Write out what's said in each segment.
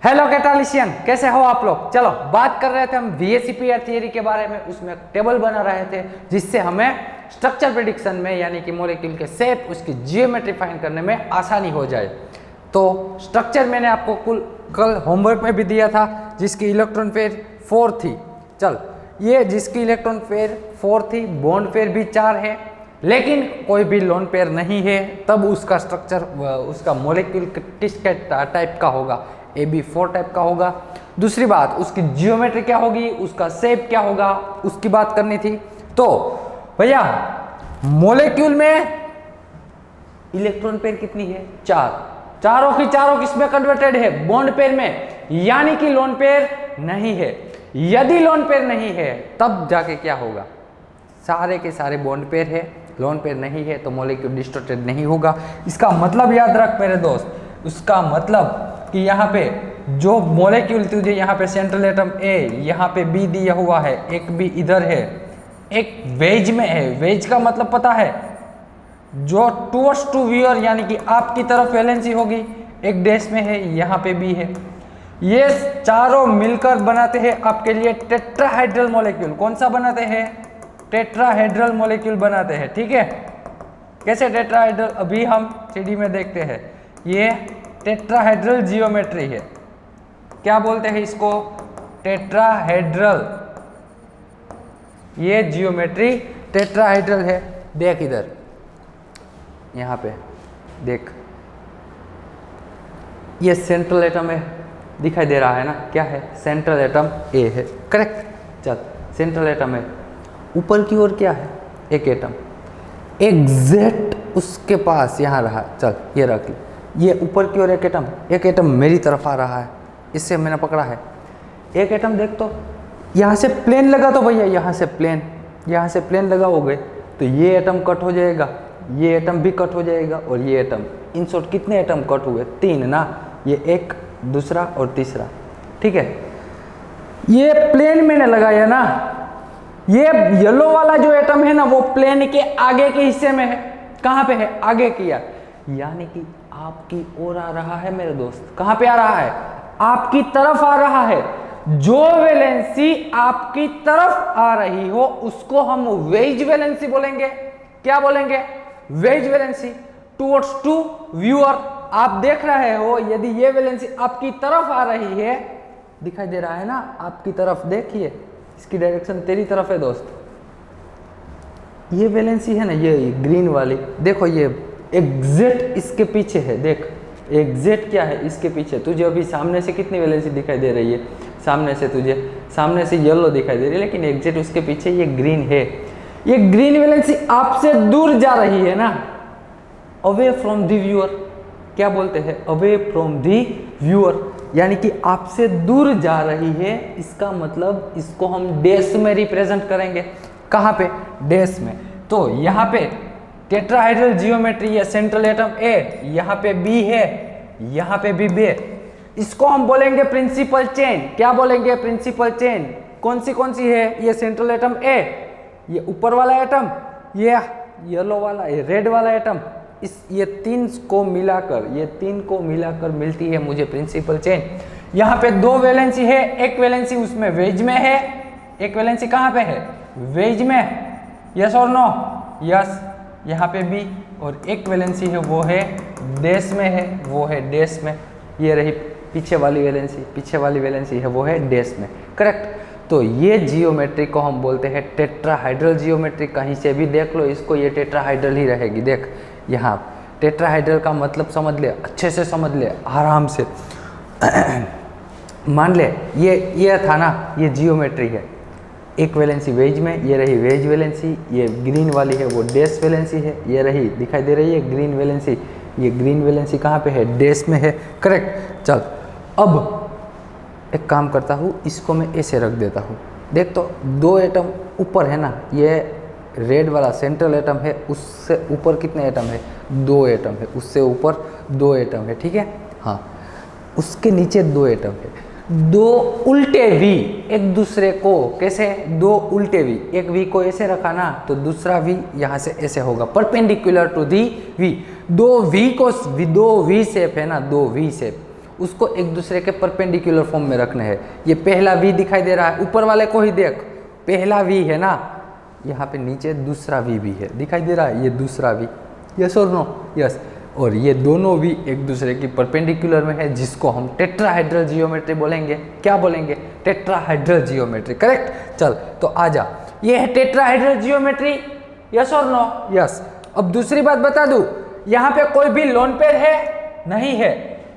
Hello कैटालिशियन, कैसे हो आप लोग। चलो बात कर रहे थे हम VSEPR थियरी के बारे में। उसमें टेबल बना रहे थे जिससे हमें स्ट्रक्चर प्रेडिक्शन में यानी कि मॉलिक्यूल के शेप, उसकी जियोमेट्री फाइंड करने में आसानी हो जाए। तो स्ट्रक्चर मैंने आपको कल होमवर्क में भी दिया था, जिसकी इलेक्ट्रॉन पेयर 4 थी। चल ये जिसकी इलेक्ट्रॉन पेयर 4 थी, बॉन्ड पेयर भी 4 है, लेकिन कोई भी लोन पेयर नहीं है, तब उसका स्ट्रक्चर, उसका मॉलिक्यूल किस टाइप का होगा, AB4 टाइप का होगा। दूसरी बात, उसकी जियोमेट्री क्या होगी, उसका शेप क्या होगा, उसकी बात करनी थी। तो भैया मॉलिक्यूल में इलेक्ट्रॉन पेयर कितनी है? 4। चारों की चारों किसमें कन्वर्टेड है? बॉन्ड पेयर में, यानी कि लोन पेयर नहीं है। यदि लोन पेयर नहीं है तब जाके क्या होगा? सारे के सारे बॉन्ड पेयर है, लोन पेयर नहीं है, तो मॉलिक्यूल डिस्टॉर्टेड नहीं होगा। इसका मतलब याद रख मेरे दोस्त, उसका मतलब कि यहाँ पे जो मॉलिक्यूल तुझे यहाँ पे सेंट्रल एटम A, यहाँ पे B दिया हुआ है, एक B इधर है, एक वेज में है। वेज का मतलब पता है, जो टूवर्ड्स टू व्यूअर यानी कि आपकी तरफ वैलेंसी होगी, एक डैश में है, यहाँ पे B है। ये चारों मिलकर बनाते हैं आपके लिए टेट्राहेड्रल मॉलिक्यूल। कौन सा बनाते हैं? टेट्राहेड्रल मॉलिक्यूल बनाते हैं। ठीक है, कैसे टेट्राहेड्रल अभी हम 3D में देखते हैं। ये टेट्राहेड्रल जियोमेट्री है। क्या बोलते हैं इसको? टेट्राहेड्रल। ये जियोमेट्री टेट्राहेड्रल है। देख इधर, यहाँ पे देख, ये सेंट्रल एटम है, दिखाई दे रहा है ना? क्या है? सेंट्रल एटम A है, करेक्ट। चल सेंट्रल एटम है, ऊपर की ओर क्या है? एक एटम एग्जैक्ट उसके पास यहाँ रहा। चल ये रख ली, ये ऊपर की ओर एक एटम मेरी तरफ आ रहा है, इससे मैंने पकड़ा है। एक एटम देख, तो यहाँ से प्लेन लगा, तो भैया यहाँ से प्लेन लगाओगे तो ये एटम कट हो जाएगा, ये एटम भी कट हो जाएगा, और ये एटम। इन शॉर्ट कितने एटम कट हुए? 3 ना, ये एक, दूसरा और तीसरा। ठीक है, ये प्लेन मैंने लगाया ना। ये येलो वाला जो एटम है ना, वो प्लेन के आगे के हिस्से में है। कहाँ पे है? आगे की यार, यानी कि आपकी ओर आ रहा है मेरे दोस्त। कहाँ पे आ रहा है? आपकी तरफ आ रहा है। जो वैलेंसी आपकी तरफ आ रही हो उसको हम वेज वैलेंसी बोलेंगे। क्या बोलेंगे? Wedge valency, towards to viewer. आप देख रहे हो, यदि ये वैलेंसी आपकी तरफ आ रही है, दिखाई दे रहा है ना आपकी तरफ, देखिए इसकी डायरेक्शन तेरी तरफ है दोस्त। ये वैलेंसी है ना, ये ग्रीन वाली, देखो ये एग्जैक्ट इसके पीछे है। देख एग्जैक्ट क्या है इसके पीछे। तुझे अभी सामने से कितनी वैलेंसी दिखाई दे रही है? सामने से तुझे सामने से येलो दिखाई दे रही है, लेकिन एग्जैक्ट उसके पीछे ये ग्रीन है। ये ग्रीन वैलेंसी आपसे दूर जा रही है ना, अवे फ्रॉम द व्यूअर। क्या बोलते हैं? अवे फ्रॉम द व्यूअर, यानी कि आपसे दूर जा रही है। इसका मतलब इसको हम डैश में रिप्रेजेंट करेंगे। कहाँ पे? डैश में। तो यहाँ पे टेट्राहेड्रल जियोमेट्री है, सेंट्रल एटम A, यहाँ पे B है, यहाँ पे भी B। इसको हम बोलेंगे प्रिंसिपल चेन। क्या बोलेंगे? Principal chain. कौन सी है? ये सेंट्रल एटम A, ये ऊपर वाला एटम, ये येलो वाला, ये रेड वाला एटम। ये तीन को मिलाकर मिलती है मुझे प्रिंसिपल चेन। यहाँ पे 2 वैलेंसी है, एक वैलेंसी उसमें वेज में है, एक वैलेंसी कहाँ पे है? वेज में। यस और नो? यस। यहाँ पे भी, और एक वैलेंसी है वो है डैश में है, वो है डैश में। ये रही पीछे वाली वैलेंसी है, वो है डैश में, करेक्ट। तो ये जियोमेट्री को हम बोलते हैं टेट्राहाइड्रल जियोमेट्री। कहीं से भी देख लो इसको, ये टेट्राहाइड्रल ही रहेगी। देख यहाँ टेट्राहाइड्रल का मतलब समझ ले, अच्छे से समझ ले, आराम से मान ले। ये था ना, ये जियोमेट्री है। एक वैलेंसी वेज में, ये रही वेज वैलेंसी। ये ग्रीन वाली है वो डैश वैलेंसी है, ये रही दिखाई दे रही है ग्रीन वैलेंसी। ये ग्रीन वैलेंसी कहाँ पे है? डैश में है, करेक्ट। चल अब एक काम करता हूँ, इसको मैं ऐसे रख देता हूँ। देख तो 2 एटम ऊपर है ना, ये रेड वाला सेंट्रल एटम है, उससे ऊपर कितने एटम है? 2 एटम है, उससे ऊपर 2 एटम है। ठीक है, हाँ। उसके नीचे 2 एटम है, 2 उल्टे वी एक दूसरे को। कैसे? 2 उल्टे वी, एक वी को ऐसे रखा ना, तो दूसरा वी यहाँ से ऐसे होगा, perpendicular to the V. 2 V shape है ना, 2 वी शेप, उसको एक दूसरे के परपेंडिकुलर फॉर्म में रखने हैं। ये पहला वी दिखाई दे रहा है, ऊपर वाले को ही देख, पहला वी है ना, यहाँ पे नीचे दूसरा वी भी है, दिखाई दे रहा है, ये दूसरा वी, यस और नो, यस। और ये दोनों वी एक दूसरे की परपेंडिकुलर में है, जिसको हम टेट्राहेड्रल जियोमेट्री बोलेंगे। क्या बोलेंगे? Tetrahedral geometry, correct. चल तो आजा, ये है टेट्राहेड्रल जियोमेट्री, यस और नो, यस। अब दूसरी बात बता दूं, यहाँ पे कोई भी लोन पेयर है? नहीं है।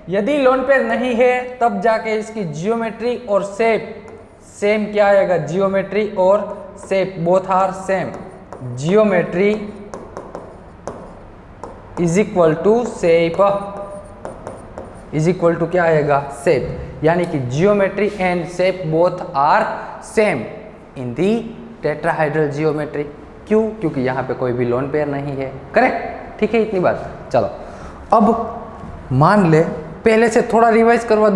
यदि लोन पेयर नहीं है तब जाके इसकी जियोमेट्री और शेप सेम क्या आएगा? जियोमेट्री और shape both are same. Geometry is equal to shape, is equal to क्या आएगा? शेप। यानी कि geometry and shape both are same in the tetrahedral geometry. क्यों? क्योंकि यहाँ पे कोई भी लोन पेयर नहीं है, करेक्ट। ठीक है, इतनी बात। चलो अब मान ले, पहले से थोड़ा रिवाइज करवा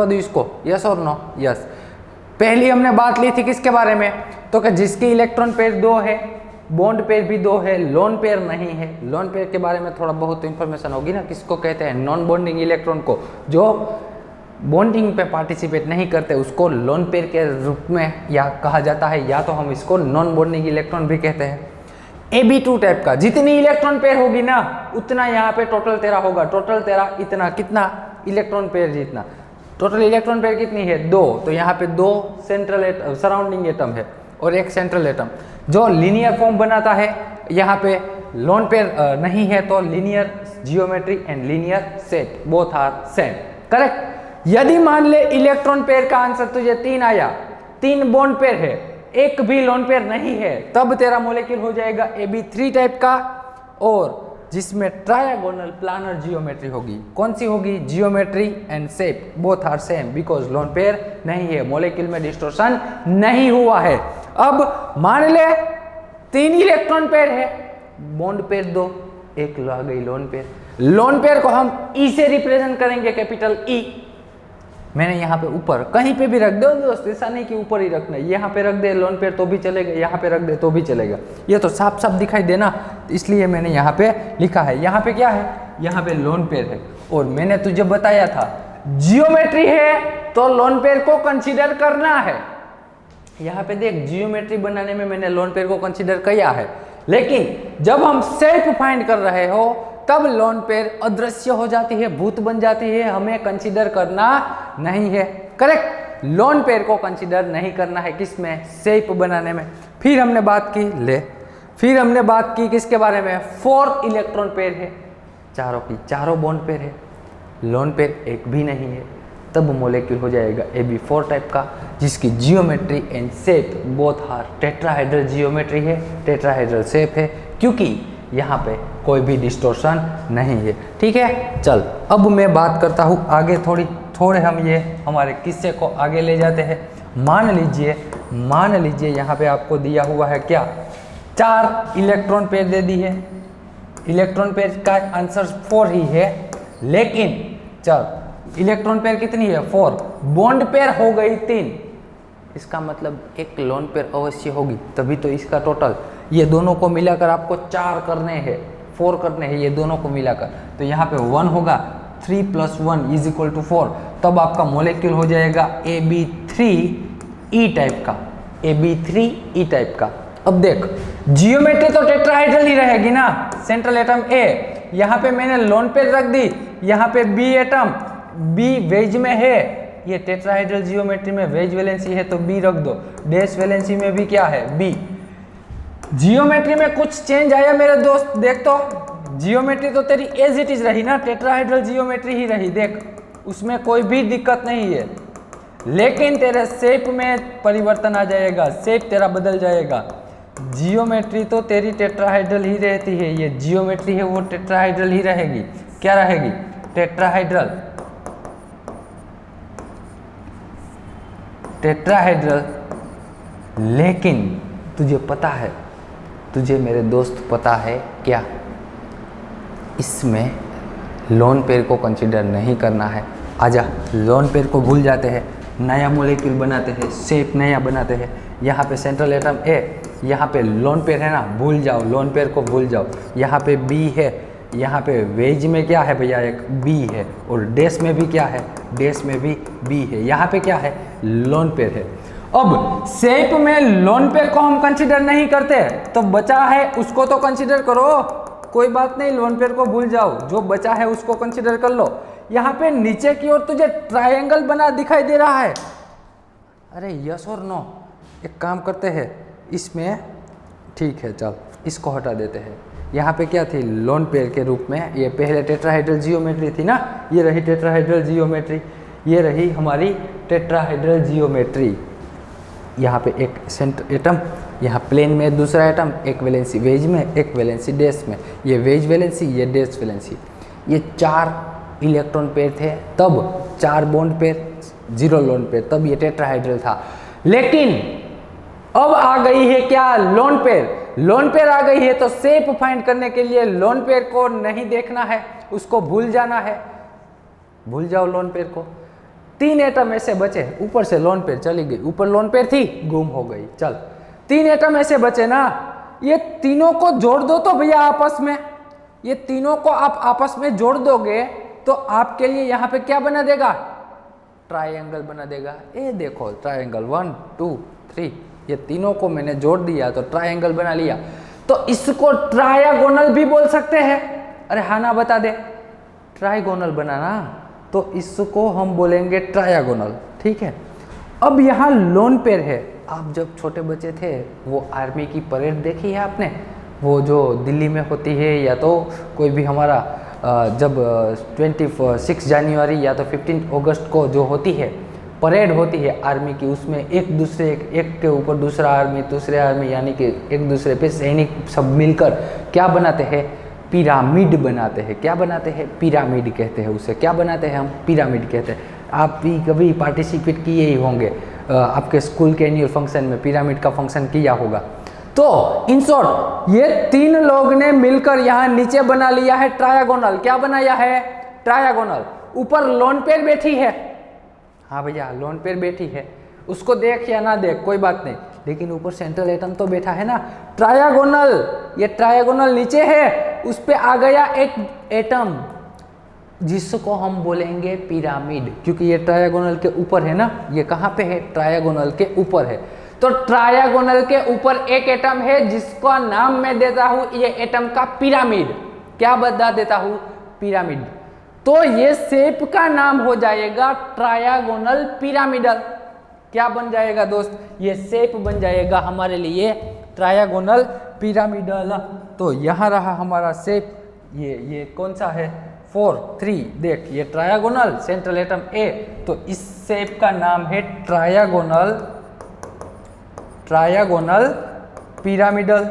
दूं इसको, यस और नो, यस। पहली हमने बात ली थी किसके बारे में? तो कि जिसकी इलेक्ट्रॉन पेयर 2 है, बॉन्ड पेयर भी 2 है, लोन पेयर नहीं है। लोन पेयर के बारे में थोड़ा बहुत इंफॉर्मेशन होगी ना, किसको कहते हैं? नॉन बॉन्डिंग इलेक्ट्रॉन को, जो बॉन्डिंग पे पार्टिसिपेट नहीं करते उसको लोन पेयर के रूप में या कहा जाता है, या तो हम इसको नॉन बॉन्डिंग इलेक्ट्रॉन भी कहते हैं। Ab2 टाइप का जितनी इलेक्ट्रॉन पेयर होगी ना, उतना यहाँ पे टोटल तेरा होगा। टोटल तेरा इतना, कितना? इलेक्ट्रॉन पेयर जितना। टोटल इलेक्ट्रॉन पेयर कितनी है? 2। तो यहाँ पे 2 सेंट्रल सराउंडिंग एटम है और एक सेंट्रल एटम जो लीनियर फॉर्म बनाता है। यहाँ पे लोन पेयर नहीं है तो linear geometry and linear shape both are same, correct. यदि मान ले इलेक्ट्रॉन पेयर का आंसर तुझे 3 आया, 3 बॉन्ड पेयर है, एक भी लोन पेयर नहीं है, तब तेरा मॉलिक्यूल हो जाएगा Ab3 टाइप का, और जिसमें ट्रायगोनल प्लानर जियोमेट्री होगी। कौन सी होगी? Geometry and shape both are same because lone pair नहीं है, मॉलिक्यूल में डिस्टोर्शन नहीं हुआ है। अब मान ले 3 इलेक्ट्रॉन पेयर है, बॉन्ड पेयर 2, एक आ गई लोन पेयर। लोन पेयर को हम ई से रिप्रेजेंट करेंगे, कैपिटल ई। मैंने यहाँ पे ऊपर कहीं पे भी रख दो दोस्त, ऐसा नहीं कि ऊपर ही रखना है, यहाँ पे रख दे लोन पेयर तो भी चलेगा, यहाँ पे रख दे तो भी चलेगा। ये तो साफ साफ दिखाई देना, इसलिए मैंने यहाँ पे लिखा है। यहाँ पे क्या है? यहाँ पे लोन पेयर है, और मैंने तुझे बताया था जियोमेट्री है तो लोन पेयर को कंसीडर करना है। यहाँ पे देख, जियोमेट्री बनाने में मैंने लोन पेयर को कंसीडर किया है, लेकिन जब हम शेप फाइंड कर रहे हो तब लोन पेयर अदृश्य हो जाती है, भूत बन जाती है, हमें कंसीडर करना नहीं है, करेक्ट। लोन पेयर को कंसीडर नहीं करना है, किसमें? शेप बनाने में। फिर हमने बात की किसके बारे में? 4 इलेक्ट्रॉन पेयर है, चारों की चारों बॉन्ड पेयर है, लोन पेयर एक भी नहीं है, तब मॉलिक्यूल हो जाएगा Ab4 टाइप का, जिसकी geometry and shape both are tetrahedral geometry है, टेट्राहेड्रल शेप है, क्योंकि यहाँ पे कोई भी डिस्टोर्शन नहीं है। ठीक है, चल अब मैं बात करता हूँ आगे, थोड़े हम ये हमारे किस्से को आगे ले जाते हैं। मान लीजिए यहाँ पे आपको दिया हुआ है क्या? 4 इलेक्ट्रॉन पेयर दे दी है। इलेक्ट्रॉन पेयर का आंसर 4 ही है, लेकिन चल इलेक्ट्रॉन पेयर कितनी है? 4। बॉन्ड पेयर हो गई 3, इसका मतलब एक लोन पेयर अवश्य होगी, तभी तो इसका टोटल, ये दोनों को मिलाकर आपको 4 करने हैं, 4 करने हैं ये दोनों को मिलाकर। तो यहाँ पे 1 होगा, 3 + 1 = 4, तब आपका मॉलिक्यूल हो जाएगा Ab3E टाइप का, Ab3E टाइप का। अब देख, जियोमेट्री तो टेट्राहेड्रल ही रहेगी ना, सेंट्रल एटम A, यहाँ पे मैंने लोन पेयर रख दी, यहाँ पे B एटम, B वेज में है, ये टेट्राहेड्रल जियोमेट्री में वेज वैलेंसी है तो B रख दो, डैश वैलेंसी में भी क्या है? B। जियोमेट्री में कुछ चेंज आया मेरे दोस्त? देख तो, जियोमेट्री तो तेरी एज इट इज रही ना, टेट्राहेड्रल जियोमेट्री ही रही, देख उसमें कोई भी दिक्कत नहीं है, लेकिन तेरे शेप में परिवर्तन आ जाएगा, शेप तेरा बदल जाएगा। जियोमेट्री तो तेरी टेट्राहेड्रल ही रहती है, ये जियोमेट्री है वो टेट्राहेड्रल ही रहेगी। क्या रहेगी? टेट्राहेड्रल। लेकिन तुझे पता है, तुझे मेरे दोस्त पता है क्या? इसमें लोन पेयर को कंसीडर नहीं करना है। आजा, लोन पेयर को भूल जाते हैं, नया मॉलिक्यूल बनाते हैं, शेप नया बनाते हैं। यहाँ पे सेंट्रल एटम A, यहाँ पे लोन पेयर है ना, भूल जाओ, लोन पेयर को भूल जाओ। यहाँ पे B है, यहाँ पे वेज में क्या है भैया, एक बी है, और डैश में भी क्या है, डैश में भी बी है। यहाँ पे क्या है, लोन पेयर है। अब शेप में लोन पेयर को हम कंसीडर नहीं करते, तो बचा है उसको तो कंसीडर करो, कोई बात नहीं, लोन पेयर को भूल जाओ, जो बचा है उसको कंसीडर कर लो। यहाँ पे नीचे की ओर तुझे ट्रायंगल बना दिखाई दे रहा है, अरे यस और नो, एक काम करते हैं इसमें, ठीक है चल इसको हटा देते हैं। यहाँ पे क्या थी, लोन पेयर के रूप में, ये पहले टेट्राहेड्रल जियोमेट्री थी ना, ये रही टेट्राहेड्रल जियोमेट्री, ये रही हमारी टेट्राहेड्रल जियोमेट्री। यहाँ पे एक सेंटर एटम, यहाँ प्लेन में दूसरा एटम, एक वैलेंसी वेज में, एक वैलेंसी डैश में, ये वेज वैलेंसी, ये डैश वैलेंसी, ये 4 इलेक्ट्रॉन पेयर थे, तब 4 बॉन्ड पेयर, 0 लोन पेयर, तब ये टेट्राहेड्रल था। लेकिन अब आ गई है क्या, लोन पेयर, लोन पेयर आ गई है, तो शेप फाइंड करने के लिए लोन पेयर को नहीं देखना है, उसको भूल जाना है, भूल जाओ लोन पेयर को। 3 एटम ऐसे बचे, ऊपर से लोन पेयर चली गई, ऊपर लोन पेयर थी, गुम हो गई, चल 3 एटम ऐसे बचे ना, ये तीनों को जोड़ दो तो भैया आपस में, ये तीनों को आप आपस में जोड़ दोगे तो आपके लिए यहाँ पे क्या बना देगा, ट्रायंगल बना देगा। ये देखो ट्रायंगल 1 2 3, ये तीनों को मैंने जोड़ दिया तो ट्रायंगल बना लिया, तो इसको ट्रायगोनल भी बोल सकते हैं। अरे हाँ ना बता दे, ट्रायगोनल बनाना, तो इसको हम बोलेंगे ट्रायगोनल, ठीक है। अब यहाँ लोन पेयर है, आप जब छोटे बच्चे थे वो आर्मी की परेड देखी है आपने, वो जो दिल्ली में होती है, या तो कोई भी हमारा जब 26 जनवरी या तो 15 अगस्त को जो होती है परेड होती है आर्मी की, उसमें एक दूसरे एक के ऊपर दूसरा आर्मी, दूसरे आर्मी, यानी कि एक दूसरे पे सैनिक सब मिलकर क्या बनाते हैं, पिरामिड बनाते हैं। क्या बनाते हैं, पिरामिड कहते हैं उसे, क्या बनाते हैं हम, पिरामिड कहते हैं। आप भी कभी पार्टिसिपेट किए ही होंगे, आपके स्कूल के एनुअल फंक्शन में पिरामिड का फंक्शन किया होगा। तो इन शॉर्ट ये 3 लोग ने मिलकर यहाँ नीचे बना लिया है ट्रायगोनल। क्या बनाया है, ट्रायगोनल। ऊपर लोन पेयर बैठी है, हाँ भैया लोन पेयर बैठी है, उसको देख या ना देख कोई बात नहीं, लेकिन ऊपर सेंट्रल एटम तो बैठा है ना। ट्रायगोनल, ये ट्रायगोनल नीचे है, उस पे आ गया एक एटम जिसको हम बोलेंगे पिरामिड, क्योंकि ये ट्रायगोनल के ऊपर है ना, ये कहाँ पे है, ट्रायगोनल के ऊपर है। तो ट्रायगोनल के ऊपर एक एटम है जिसका नाम मैं देता हूं ये एटम का पिरामिड। क्या बता देता हूं, पिरामिड। तो ये शेप का नाम हो जाएगा ट्रायगोनल पिरामिडल। क्या बन जाएगा दोस्त, ये शेप बन जाएगा हमारे लिए ट्रायगोनल पिरामिडल। तो यहाँ रहा हमारा शेप, ये कौन सा है, 4 3, देख ये ट्रायगोनल, सेंट्रल एटम ए, तो इस शेप का नाम है ट्रायगोनल पिरामिडल,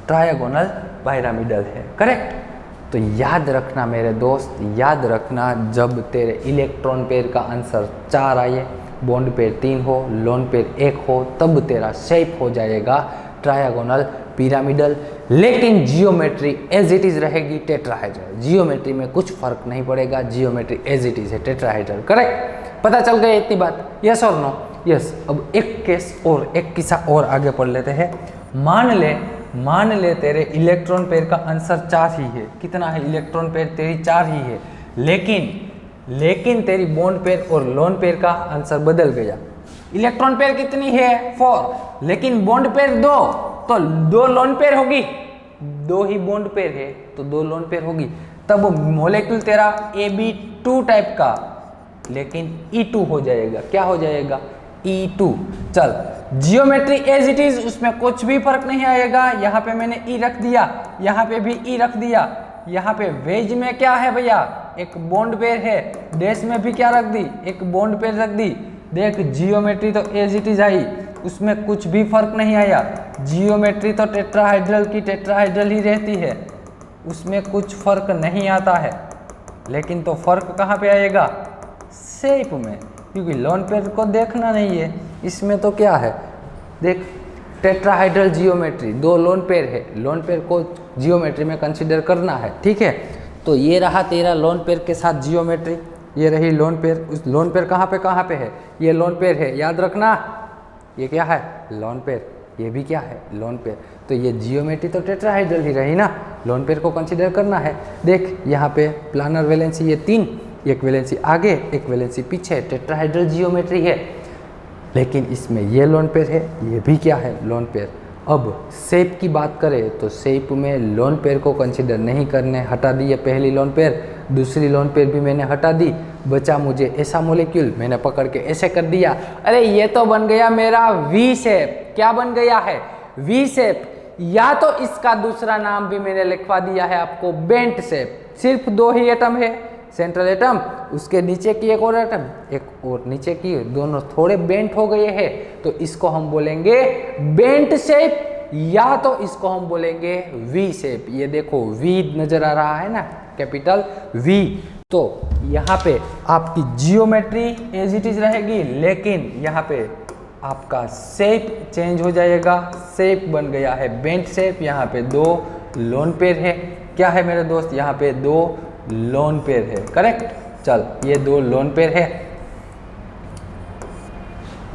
ट्रायगोनल पिरामिडल है, करेक्ट। तो याद रखना मेरे दोस्त, याद रखना, जब तेरे इलेक्ट्रॉन पेयर का आंसर 4 आए, बॉन्ड पेयर 3 हो, लोन पेयर 1 हो, तब तेरा शेप हो जाएगा ट्रायगोनल पिरामिडल। लेकिन जियोमेट्री एज इट इज रहेगी टेट्राहेड्रल, जियोमेट्री में कुछ फर्क नहीं पड़ेगा, जियोमेट्री एज इट इज है टेट्राहेड्रल, करेक्ट। पता चल गया इतनी बात, यस और नो, यस। अब एक केस और, एक किस्सा और आगे पढ़ लेते हैं। मान ले तेरे इलेक्ट्रॉन पेयर का आंसर 4 ही है। कितना है, इलेक्ट्रॉन पेयर तेरी 4 ही है, लेकिन तेरी बॉन्ड पेयर और लोन पेयर का आंसर बदल गया। इलेक्ट्रॉन पेयर कितनी है, 4, लेकिन बॉन्ड पेयर 2, तो 2 लोन पेयर होगी, 2 ही बॉन्ड पेयर है तो 2 लोन पेयर होगी। तब मॉलिक्यूल तेरा AB2 टाइप का, लेकिन E2 हो जाएगा। क्या हो जाएगा, E2। चल, जियोमेट्री एज इट इज, उसमें कुछ भी फर्क नहीं आएगा। यहाँ पे मैंने E रख दिया, यहाँ पे भी E रख दिया। यहाँ पे वेज में क्या है भैया, एक बॉन्ड पेयर है, डैश में भी क्या रख दी, एक बॉन्ड पेयर रख दी। देख जियोमेट्री तो एज इट इज आई, उसमें कुछ भी फर्क नहीं आया। जियोमेट्री तो टेट्राहाइड्रल की टेट्राहाइड्रल ही रहती है, उसमें कुछ फर्क नहीं आता है। लेकिन तो फर्क कहाँ पे आएगा, शेप में, क्योंकि लोन पेयर को देखना नहीं है। इसमें तो क्या है, देख टेट्राहाइड्रल जियोमेट्री, 2 लोन पेयर है, लोन पेयर को जियोमेट्री में कंसीडर करना है, ठीक है। तो ये रहा तेरा लोन पेयर के साथ जियोमेट्री, ये रही लोन पेयर। उस लोन पेयर कहाँ पे है, ये लोन पेयर है, याद रखना। ये क्या है, लोन पेयर, ये भी क्या है, लोन पेयर। तो ये जियोमेट्री तो टेट्राहाइड्रल ही रही ना, लोन पेयर को कंसीडर करना है। देख यहाँ पे प्लानर वैलेंसी ये 3, एक वैलेंसी आगे एक वैलेंसी पीछे, टेट्राहाइड्रल जियोमेट्री है। लेकिन इसमें ये लोन पेयर है, ये भी क्या है, लोन पेयर। अब शेप की बात करें तो शेप में लोन पेयर को कंसीडर नहीं करने, हटा दी ये पहली लोन पेयर, दूसरी लोन पेयर भी मैंने हटा दी, बचा मुझे ऐसा मॉलिक्यूल, मैंने पकड़ के ऐसे कर दिया। अरे ये तो बन गया मेरा वी शेप। क्या बन गया है, वी शेप। या तो इसका दूसरा नाम भी मैंने लिखवा दिया है आपको, बेंट शेप। सिर्फ 2 ही एटम है, सेंट्रल एटम, उसके नीचे की एक और एटम, एक और नीचे की, दोनों थोड़े बेंट हो गए हैं, तो इसको हम बोलेंगे बेंट शेप, या तो इसको हम बोलेंगे वी शेप। ये देखो वी नजर आ रहा है ना, कैपिटल वी। तो यहाँ पे आपकी जियोमेट्री एज इट इज रहेगी, लेकिन यहाँ पे आपका शेप चेंज हो जाएगा। शेप बन गया है बेंट शेप। यहाँ पे 2 लोन पेयर है। क्या है मेरे दोस्त, यहाँ पे 2 लोन पेयर है, करेक्ट। चल ये 2 लोन पेयर है,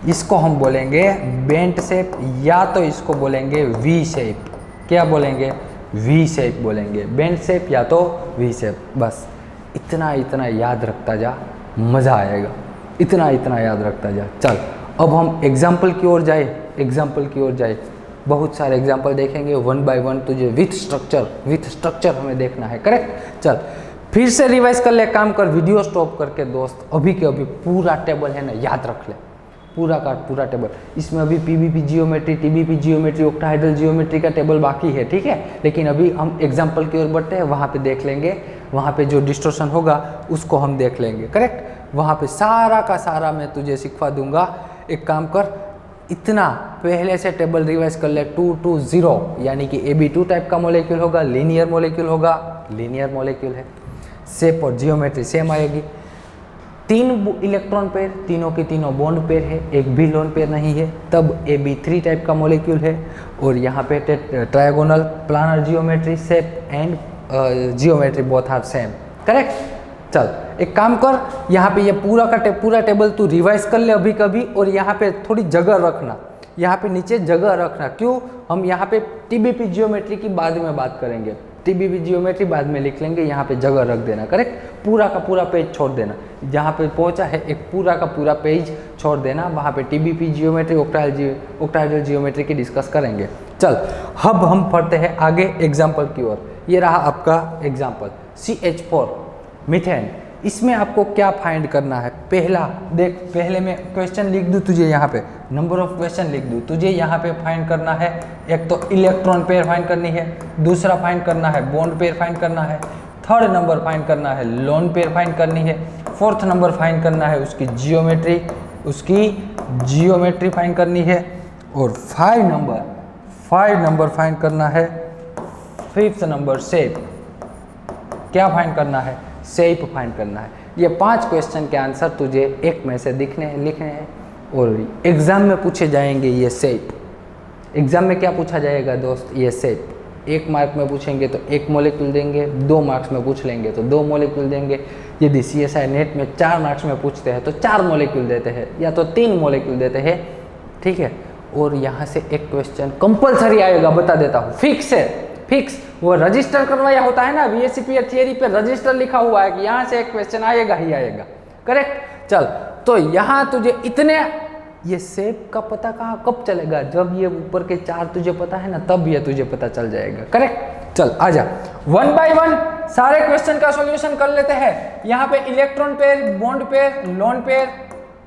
इसको हम बोलेंगे बेंट शेप, या तो इसको बोलेंगे वी शेप। क्या बोलेंगे, वी शेप बोलेंगे, बेंट शेप या तो वी शेप। बस इतना इतना याद रखता जा, मज़ा आएगा। इतना इतना याद रखता जा। चल अब हम एग्जाम्पल की ओर जाए, एग्जाम्पल की ओर जाए। बहुत सारे एग्जाम्पल देखेंगे 1 बाय 1, तुझे विथ स्ट्रक्चर हमें देखना है, करेक्ट। चल फिर से रिवाइज कर ले, काम कर, वीडियो स्टॉप करके दोस्त, अभी के अभी पूरा टेबल है ना याद रख ले, पूरा का पूरा टेबल। इसमें अभी PVP geometry, TBP geometry, octahedral geometry का टेबल बाकी है, ठीक है। लेकिन अभी हम एग्जाम्पल की ओर बढ़ते हैं, वहाँ पे देख लेंगे, वहाँ पे जो डिस्टोर्शन होगा उसको हम देख लेंगे, करेक्ट। वहाँ पे सारा का सारा मैं तुझे सिखवा दूंगा। एक काम कर, इतना पहले से टेबल रिवाइज कर ले, 2 2 0, यानी कि AB2 टाइप का मॉलिक्यूल होगा, लीनियर मॉलिक्यूल होगा, लीनियर मॉलिक्यूल है। शेप और जियोमेट्री सेम आएगी। 3 इलेक्ट्रॉन पेयर, तीनों के तीनों बॉन्ड पेयर है, एक भी लोन पेयर नहीं है, तब AB3 टाइप का मॉलिक्यूल है। और यहाँ पे trigonal planar geometry, shape and geometry both are same, correct. चल एक काम कर, यहाँ पे ये पूरा टेबल तू रिवाइज कर ले अभी कभी, और यहाँ पे थोड़ी जगह रखना, यहाँ पे नीचे जगह रखना। क्यों, हम यहाँ पे टीबीपी जियोमेट्री की बाद में बात करेंगे, टीबीपी जियोमेट्री बाद में लिख लेंगे, यहाँ पे जगह रख देना, करेक्ट। पूरा का पूरा पेज छोड़ देना, जहाँ पे पहुँचा है एक पूरा का पूरा पेज छोड़ देना, वहाँ पे टीबीपी जियोमेट्री, ऑक्टाहाइड्रल जियोमेट्री की डिस्कस करेंगे। चल अब हम पढ़ते हैं आगे एग्जाम्पल की ओर। ये रहा आपका एग्जाम्पल, CH4 मीथेन। इसमें आपको क्या फाइंड करना है, पहला देख, पहले मैं क्वेश्चन लिख दूँ तुझे, यहाँ पे नंबर ऑफ क्वेश्चन लिख दूँ तुझे। यहाँ पे फाइंड करना है, एक तो इलेक्ट्रॉन पेयर फाइंड करनी है, दूसरा फाइंड करना है बॉन्ड पेयर फाइंड करना है, थर्ड नंबर फाइंड करना है लोन पेयर फाइंड करनी है, फोर्थ नंबर फाइंड करना है उसकी जियोमेट्री फाइंड करनी है, और 5 नंबर फाइंड करना है, 5th नंबर शेप। क्या फाइंड करना है, शेप फाइंड करना है। ये 5 क्वेश्चन के आंसर तुझे एक में से लिखने हैं, और एग्जाम में पूछे जाएंगे ये शेप। एग्जाम में क्या पूछा जाएगा दोस्त, ये शेप। 1 मार्क में पूछेंगे तो 1 मॉलिक्यूल देंगे, 2 मार्क्स में पूछ लेंगे तो 2 मॉलिक्यूल देंगे। यदि CSI नेट में 4 मार्क्स में पूछते हैं तो 4 मॉलिक्यूल देते हैं, या तो 3 मॉलिक्यूल देते हैं, ठीक है। और यहाँ से एक क्वेश्चन कंपलसरी आएगा, बता देता हूँ, फिक्स है, फिक्स। वो रजिस्टर करवाया होता है ना, VSCP थियरी पे रजिस्टर लिखा हुआ है कि यहाँ से एक क्वेश्चन आएगा ही आएगा, करेक्ट। चल तो यहाँ तुझे इतने, ये शेप का पता कहाँ कब चलेगा, जब ये ऊपर के 4 तुझे पता है ना, तब ये तुझे पता चल जाएगा, करेक्ट। चल आजा 1 बाय 1 सारे क्वेश्चन का सॉल्यूशन कर लेते हैं। यहाँ पे electron pair, bond pair, lone pair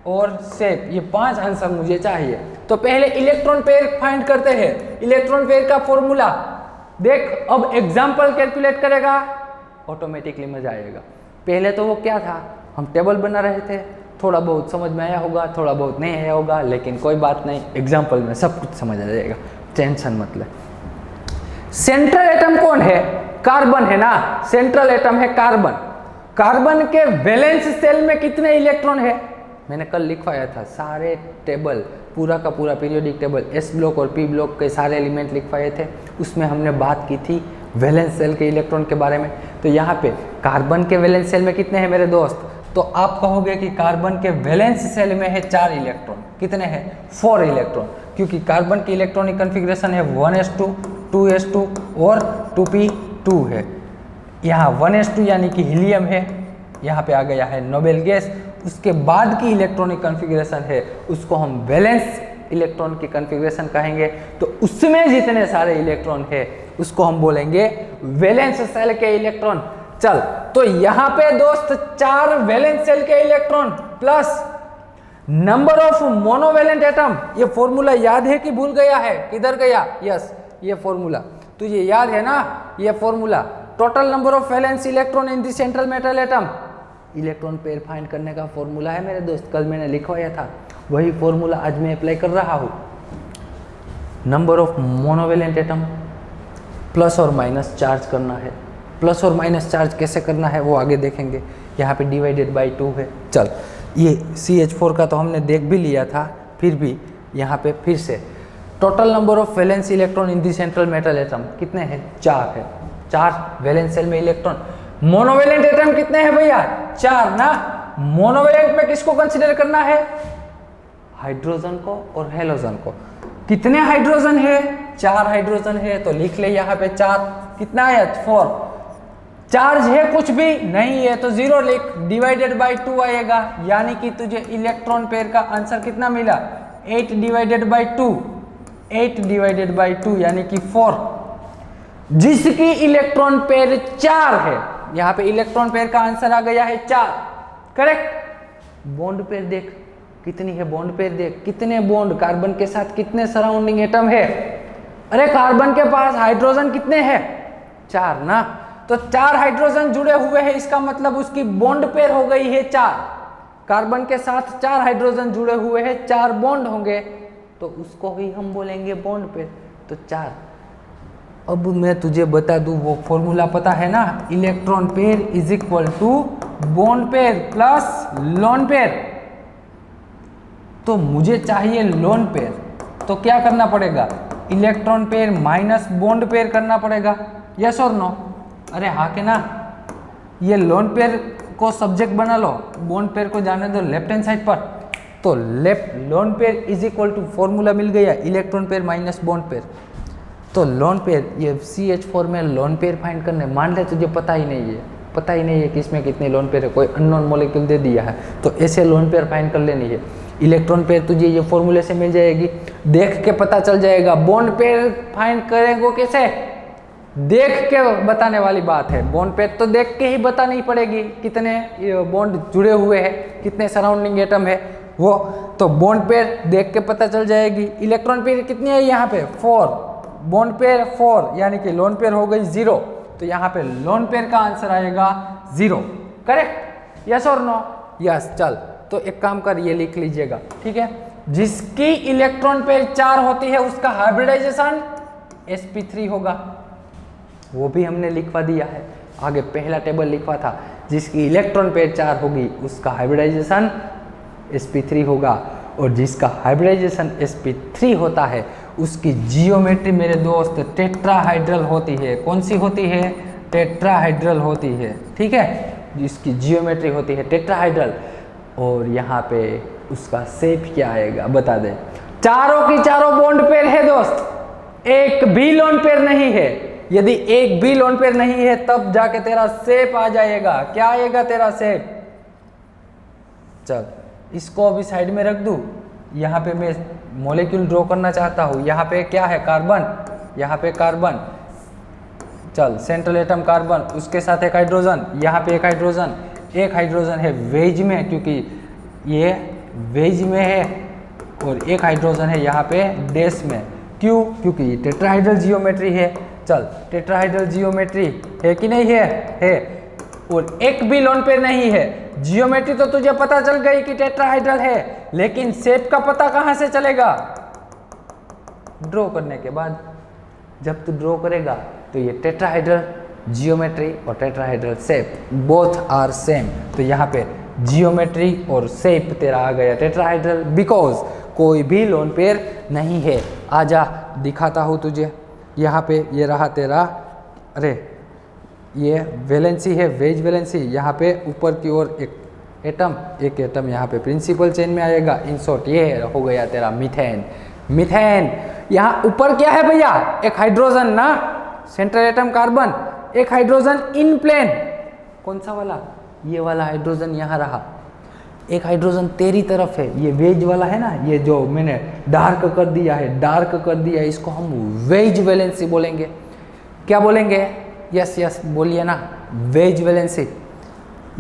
और शेप, ये 5 आंसर मुझे चाहिए। तो पहले इलेक्ट्रॉन पेयर फाइंड करते हैं। इलेक्ट्रॉन पेयर का फॉर्मूला देख, अब एग्जाम्पल कैलकुलेट करेगा, ऑटोमेटिकली मजा आएगा। पहले तो वो क्या था, हम टेबल बना रहे थे, थोड़ा बहुत समझ में आया होगा, थोड़ा बहुत नहीं आया होगा, लेकिन कोई बात नहीं, एग्जाम्पल में सब कुछ समझ आ जाएगा, टेंशन मत ले। सेंट्रल एटम कौन है, कार्बन है ना, सेंट्रल एटम है कार्बन। कार्बन के वैलेंस सेल में कितने इलेक्ट्रॉन है, मैंने कल लिखवाया था, सारे टेबल, पूरा का पूरा पीरियोडिक टेबल, S ब्लॉक और P ब्लॉक के सारे एलिमेंट लिखवाए थे, उसमें हमने बात की थी वैलेंस सेल के इलेक्ट्रॉन के बारे में। तो यहाँ पे कार्बन के वैलेंस सेल में कितने हैं मेरे दोस्त, तो आप कहोगे कि कार्बन के वैलेंस सेल में है 4 इलेक्ट्रॉन, कितने हैं 4 इलेक्ट्रॉन। क्योंकि कार्बन की इलेक्ट्रॉनिक कन्फिग्रेशन है 1s2, 2s2 और 2p2 है। यहाँ 1s2 यानी कि हीलियम है, यहाँ पे आ गया है नोबेल गैस। उसके बाद की इलेक्ट्रॉनिक कन्फिग्रेशन है उसको हम वैलेंस इलेक्ट्रॉन की कन्फिग्रेशन कहेंगे। तो उसमें जितने सारे इलेक्ट्रॉन है उसको हम बोलेंगे वैलेंस सेल के इलेक्ट्रॉन। चल, तो यहाँ पे दोस्त 4 वैलेंस सेल के electron plus number of monovalent atom. ये फॉर्मूला याद है कि भूल गया है? किधर गया? यस, ये फॉर्मूला तुझे याद है ना? ये formula total number of valence electron in the central metal atom, electron pair find करने का फॉर्मूला है मेरे दोस्त। कल मैंने लिखवाया था, वही फॉर्मूला आज मैं अप्लाई कर रहा हूँ। Number of monovalent atom plus और माइनस चार्ज करना है। प्लस और माइनस चार्ज कैसे करना है वो आगे देखेंगे। यहाँ पे डिवाइडेड बाई 2 है। चल, ये CH4 का तो हमने देख भी लिया था, फिर भी यहाँ पे फिर से total number of valence electron in the central metal atom कितने हैं? 4 है। 4 वैलेंस सेल में इलेक्ट्रॉन। मोनोवैलेंट एटम कितने हैं भैया? 4 ना। मोनोवैलेंट में किसको कंसीडर करना है? हाइड्रोजन को और हेलोजन को। कितने हाइड्रोजन है? 4 हाइड्रोजन है, तो लिख ले यहाँ पे 4। कितना है? 4। चार्ज है कुछ भी नहीं है तो 0 लिख, डिवाइडेड बाई 2 आएगा, यानी कि तुझे इलेक्ट्रॉन पेयर का आंसर कितना मिला? 8 डिवाइडेड बाई 2, 8 डिवाइडेड बाई 2 यानी कि 4, जिसकी इलेक्ट्रॉन पेयर 4 है। यहाँ पे इलेक्ट्रॉन पेयर का आंसर आ गया है 4, करेक्ट। बॉन्ड पेयर देख कितनी है, बॉन्ड पेयर देख कितने बॉन्ड, कार्बन के साथ कितने सराउंडिंग एटम है। अरे कार्बन के पास हाइड्रोजन कितने हैं? 4 ना। तो 4 हाइड्रोजन जुड़े हुए हैं, इसका मतलब उसकी बॉन्ड पेयर हो गई है 4। कार्बन के साथ 4 हाइड्रोजन जुड़े हुए हैं, 4 बॉन्ड होंगे, तो उसको ही हम बोलेंगे बॉन्ड पेयर। तो 4। अब मैं तुझे बता दूं, वो फॉर्मूला पता है ना? Electron pair is equal to bond pair plus lone pair. तो मुझे चाहिए लोन पेयर, तो क्या करना पड़ेगा? Electron pair minus bond pair करना पड़ेगा। यस और नो? अरे हाँ के ना? ये लोन पेयर को सब्जेक्ट बना लो, बॉन्ड पेयर को जाने दो लेफ्ट हैंड साइड पर। तो left lone pair is equal to formula मिल गया, electron pair minus bond pair. तो लोन पेयर, ये CH4 में लोन पेयर फाइंड करने, मान ले तुझे पता ही नहीं है कि इसमें कितने लोन पेयर है, कोई अननोन मॉलिक्यूल दे दिया है, तो ऐसे लोन पेयर फाइंड कर लेनी है। इलेक्ट्रॉन पेयर तुझे ये फॉर्मूले से मिल जाएगी, देख के पता चल जाएगा। बॉन्ड पेयर फाइंड करेंगे कैसे? देख के बताने वाली बात है। बॉन्ड पेयर तो देख के ही बतानी पड़ेगी, कितने बॉन्ड जुड़े हुए हैं, कितने सराउंडिंग एटम है वो। तो बॉन्ड पेयर देख के पता चल जाएगी। इलेक्ट्रॉन पेयर कितनी है यहाँ पे? 4, बॉन्ड पेयर 4, यानी कि लोन पेयर हो गई 0। तो यहाँ पे लोन पेयर का आंसर आएगा 0, करेक्ट। यस और नो? यस। चल, तो एक काम कर, ये लिख लीजिएगा, ठीक है। जिसकी इलेक्ट्रॉन पेयर 4 होती है उसका हाइब्रिडाइजेशन sp3 होगा, वो भी हमने लिखवा दिया है। आगे पहला टेबल लिखवा था, जिसकी इलेक्ट्रॉन पेयर 4 होगी उसका हाइब्रिडाइजेशन sp3 होगा, और जिसका हाइब्रिडाइजेशन sp3 होता है उसकी जियोमेट्री मेरे दोस्त टेट्राहाइड्रल होती है। कौन सी होती है? टेट्राहाइड्रल होती है, ठीक है। जिसकी जियोमेट्री होती है टेट्राहाइड्रल, और यहाँ पे उसका शेप क्या आएगा बता दे। चारों की चारों बॉन्ड पेयर है दोस्त, एक भी लोन पेयर नहीं है। यदि एक भी लोन पेयर नहीं है तब जाके तेरा शेप आ जाएगा। क्या आएगा तेरा शेप? चल, इसको अभी साइड में रख दूं। यहाँ पे मैं मॉलिक्यूल ड्रॉ करना चाहता हूँ। यहाँ पे क्या है? कार्बन, यहाँ पे कार्बन। चल, सेंट्रल एटम कार्बन, उसके साथ एक हाइड्रोजन, यहाँ पे एक हाइड्रोजन है वेज में, क्योंकि ये वेज में है, और एक हाइड्रोजन है यहाँ पे डैश में। क्यों? क्योंकि टेट्राहाइड्रल जियोमेट्री है। चल, टेट्राहाइड्रल जियोमेट्री है कि नहीं है? है। और एक भी लोन पेयर नहीं है। जियोमेट्री तो तुझे पता चल गई कि टेट्राहाइड्रल है, लेकिन शेप का पता कहाँ से चलेगा? ड्रॉ करने के बाद। जब तू ड्रॉ करेगा तो ये टेट्राहाइड्रल जियोमेट्री और tetrahedral shape both are same. तो यहाँ पे जियोमेट्री और शेप तेरा आ गया टेट्राहाइड्रल, बिकॉज कोई भी लोन पेयर नहीं है। आजा दिखाता हूँ तुझे। यहाँ पे ये रहा तेरा, अरे ये वैलेंसी है, वेज वैलेंसी। यहाँ पे ऊपर की ओर एक एटम यहाँ पे प्रिंसिपल चेन में आएगा। इन शॉर्ट ये हो गया तेरा मीथेन। मीथेन। यहाँ ऊपर क्या है भैया, एक हाइड्रोजन ना, सेंट्रल एटम कार्बन, एक हाइड्रोजन इन प्लेन, कौन सा वाला, ये वाला हाइड्रोजन यहाँ रहा, एक हाइड्रोजन तेरी तरफ है, ये वेज वाला है ना, ये जो मैंने डार्क कर दिया है, डार्क कर दिया है, इसको हम वेज वैलेंसी बोलेंगे। क्या बोलेंगे, यस यस बोलिए ना, वेज वैलेंसी।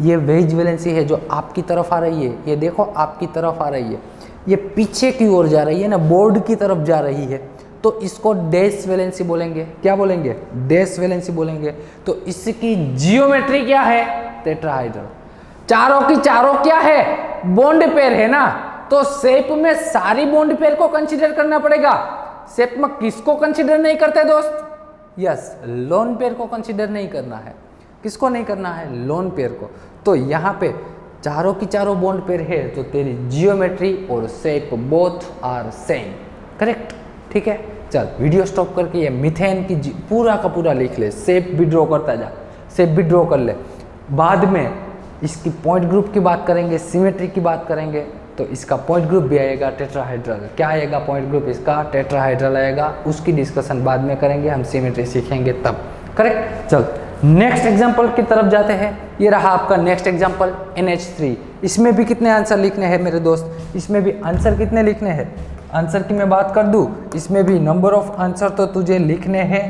ये वेज वैलेंसी है जो आपकी तरफ आ रही है, ये देखो आपकी तरफ आ रही है, ये पीछे की ओर जा रही है ना, बोर्ड की तरफ जा रही है, तो इसको डैश वैलेंसी बोलेंगे। क्या बोलेंगे, डैश वैलेंसी बोलेंगे। तो इसकी जियोमेट्री क्या है, टेट्राहाइड्रल। चारों की चारों क्या है, बॉन्ड पेयर है ना, तो शेप में सारी बॉन्ड पेयर को कंसीडर करना पड़ेगा। शेप में किसको कंसीडर नहीं करते दोस्त, यस लोन पेयर को कंसीडर नहीं करना है। किसको नहीं करना है, लोन पेयर को। तो यहाँ पे चारों की चारों बॉन्ड पेयर है, तो तेरी जियोमेट्री और shape both are same, correct, ठीक है। चल वीडियो स्टॉप करके ये मीथेन की पूरा का पूरा लिख ले, शेप भी ड्रॉ करता जा, शेप भी ड्रॉ कर ले। बाद में इसकी पॉइंट ग्रुप की बात करेंगे, सिमेट्री की बात करेंगे, तो इसका पॉइंट ग्रुप भी आएगा टेट्राहाइड्रल। क्या आएगा पॉइंट ग्रुप इसका, टेट्राहाइड्रल आएगा। उसकी डिस्कशन बाद में करेंगे, हम सिमेट्री सीखेंगे तब, करेक्ट। चल नेक्स्ट एग्जाम्पल की तरफ जाते हैं। ये रहा आपका नेक्स्ट एग्जाम्पल NH3। इसमें भी कितने आंसर लिखने हैं मेरे दोस्त, इसमें भी आंसर कितने लिखने हैं, आंसर की मैं बात कर दूं, इसमें भी नंबर ऑफ आंसर तो तुझे लिखने हैं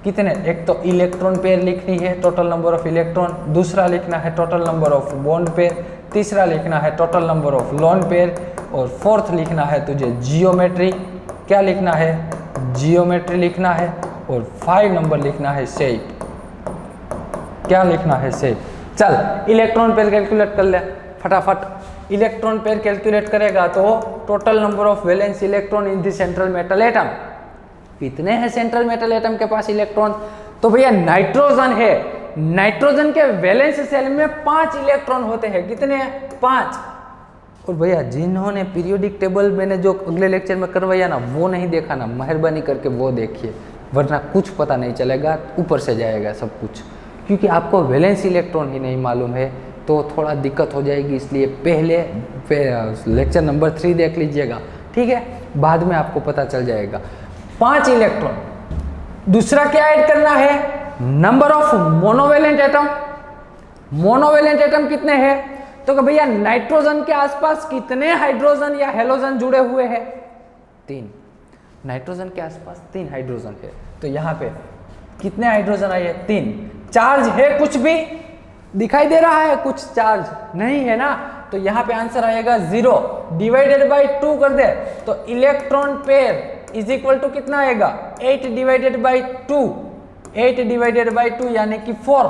कितने, एक तो इलेक्ट्रॉन पेयर लिखनी है, टोटल नंबर ऑफ इलेक्ट्रॉन, दूसरा लिखना है total number of bond pair, तीसरा लिखना है total number of lone pair, और फोर्थ लिखना है तुझे जियोमेट्री। क्या लिखना है, जियोमेट्री लिखना है, और 5 नंबर लिखना है शेप। क्या लिखना है, शेप। चल इलेक्ट्रॉन पेयर कैलकुलेट कर ले फटाफट। इलेक्ट्रॉन पेयर कैलकुलेट करेगा तो total number of valence electron in the central metal atom, कितने हैं सेंट्रल मेटल एटम के पास इलेक्ट्रॉन, तो भैया नाइट्रोजन है, नाइट्रोजन के वैलेंस सेल में 5 इलेक्ट्रॉन होते हैं, कितने हैं, 5। और भैया जिन्होंने पीरियोडिक टेबल मैंने जो अगले लेक्चर में करवाया ना, वो नहीं देखा ना, मेहरबानी करके वो देखिए, वरना कुछ पता नहीं चलेगा, ऊपर से जाएगा सब कुछ, क्योंकि आपको वैलेंस इलेक्ट्रॉन ही नहीं मालूम है, तो थोड़ा दिक्कत हो जाएगी। इसलिए पहले लेक्चर नंबर 3 देख लीजिएगा, ठीक है, बाद में आपको पता चल जाएगा। 5 इलेक्ट्रॉन। दूसरा क्या ऐड करना है, number of monovalent atom. Monovalent atom कितने हैं, तो भैया नाइट्रोजन के आसपास कितने हाइड्रोजन या हेलोजन जुड़े हुए हैं, 3। नाइट्रोजन के आसपास 3 हाइड्रोजन है, तो यहाँ पे कितने हाइड्रोजन आए, 3। चार्ज है कुछ भी दिखाई दे रहा है, कुछ चार्ज नहीं है ना, तो यहाँ पे आंसर आएगा 0, डिवाइडेड बाय 2 कर दे, तो electron pair is equal to कितना आएगा, 8 डिवाइडेड बाय 2, 8 डिवाइडेड बाय 2 यानी कि 4।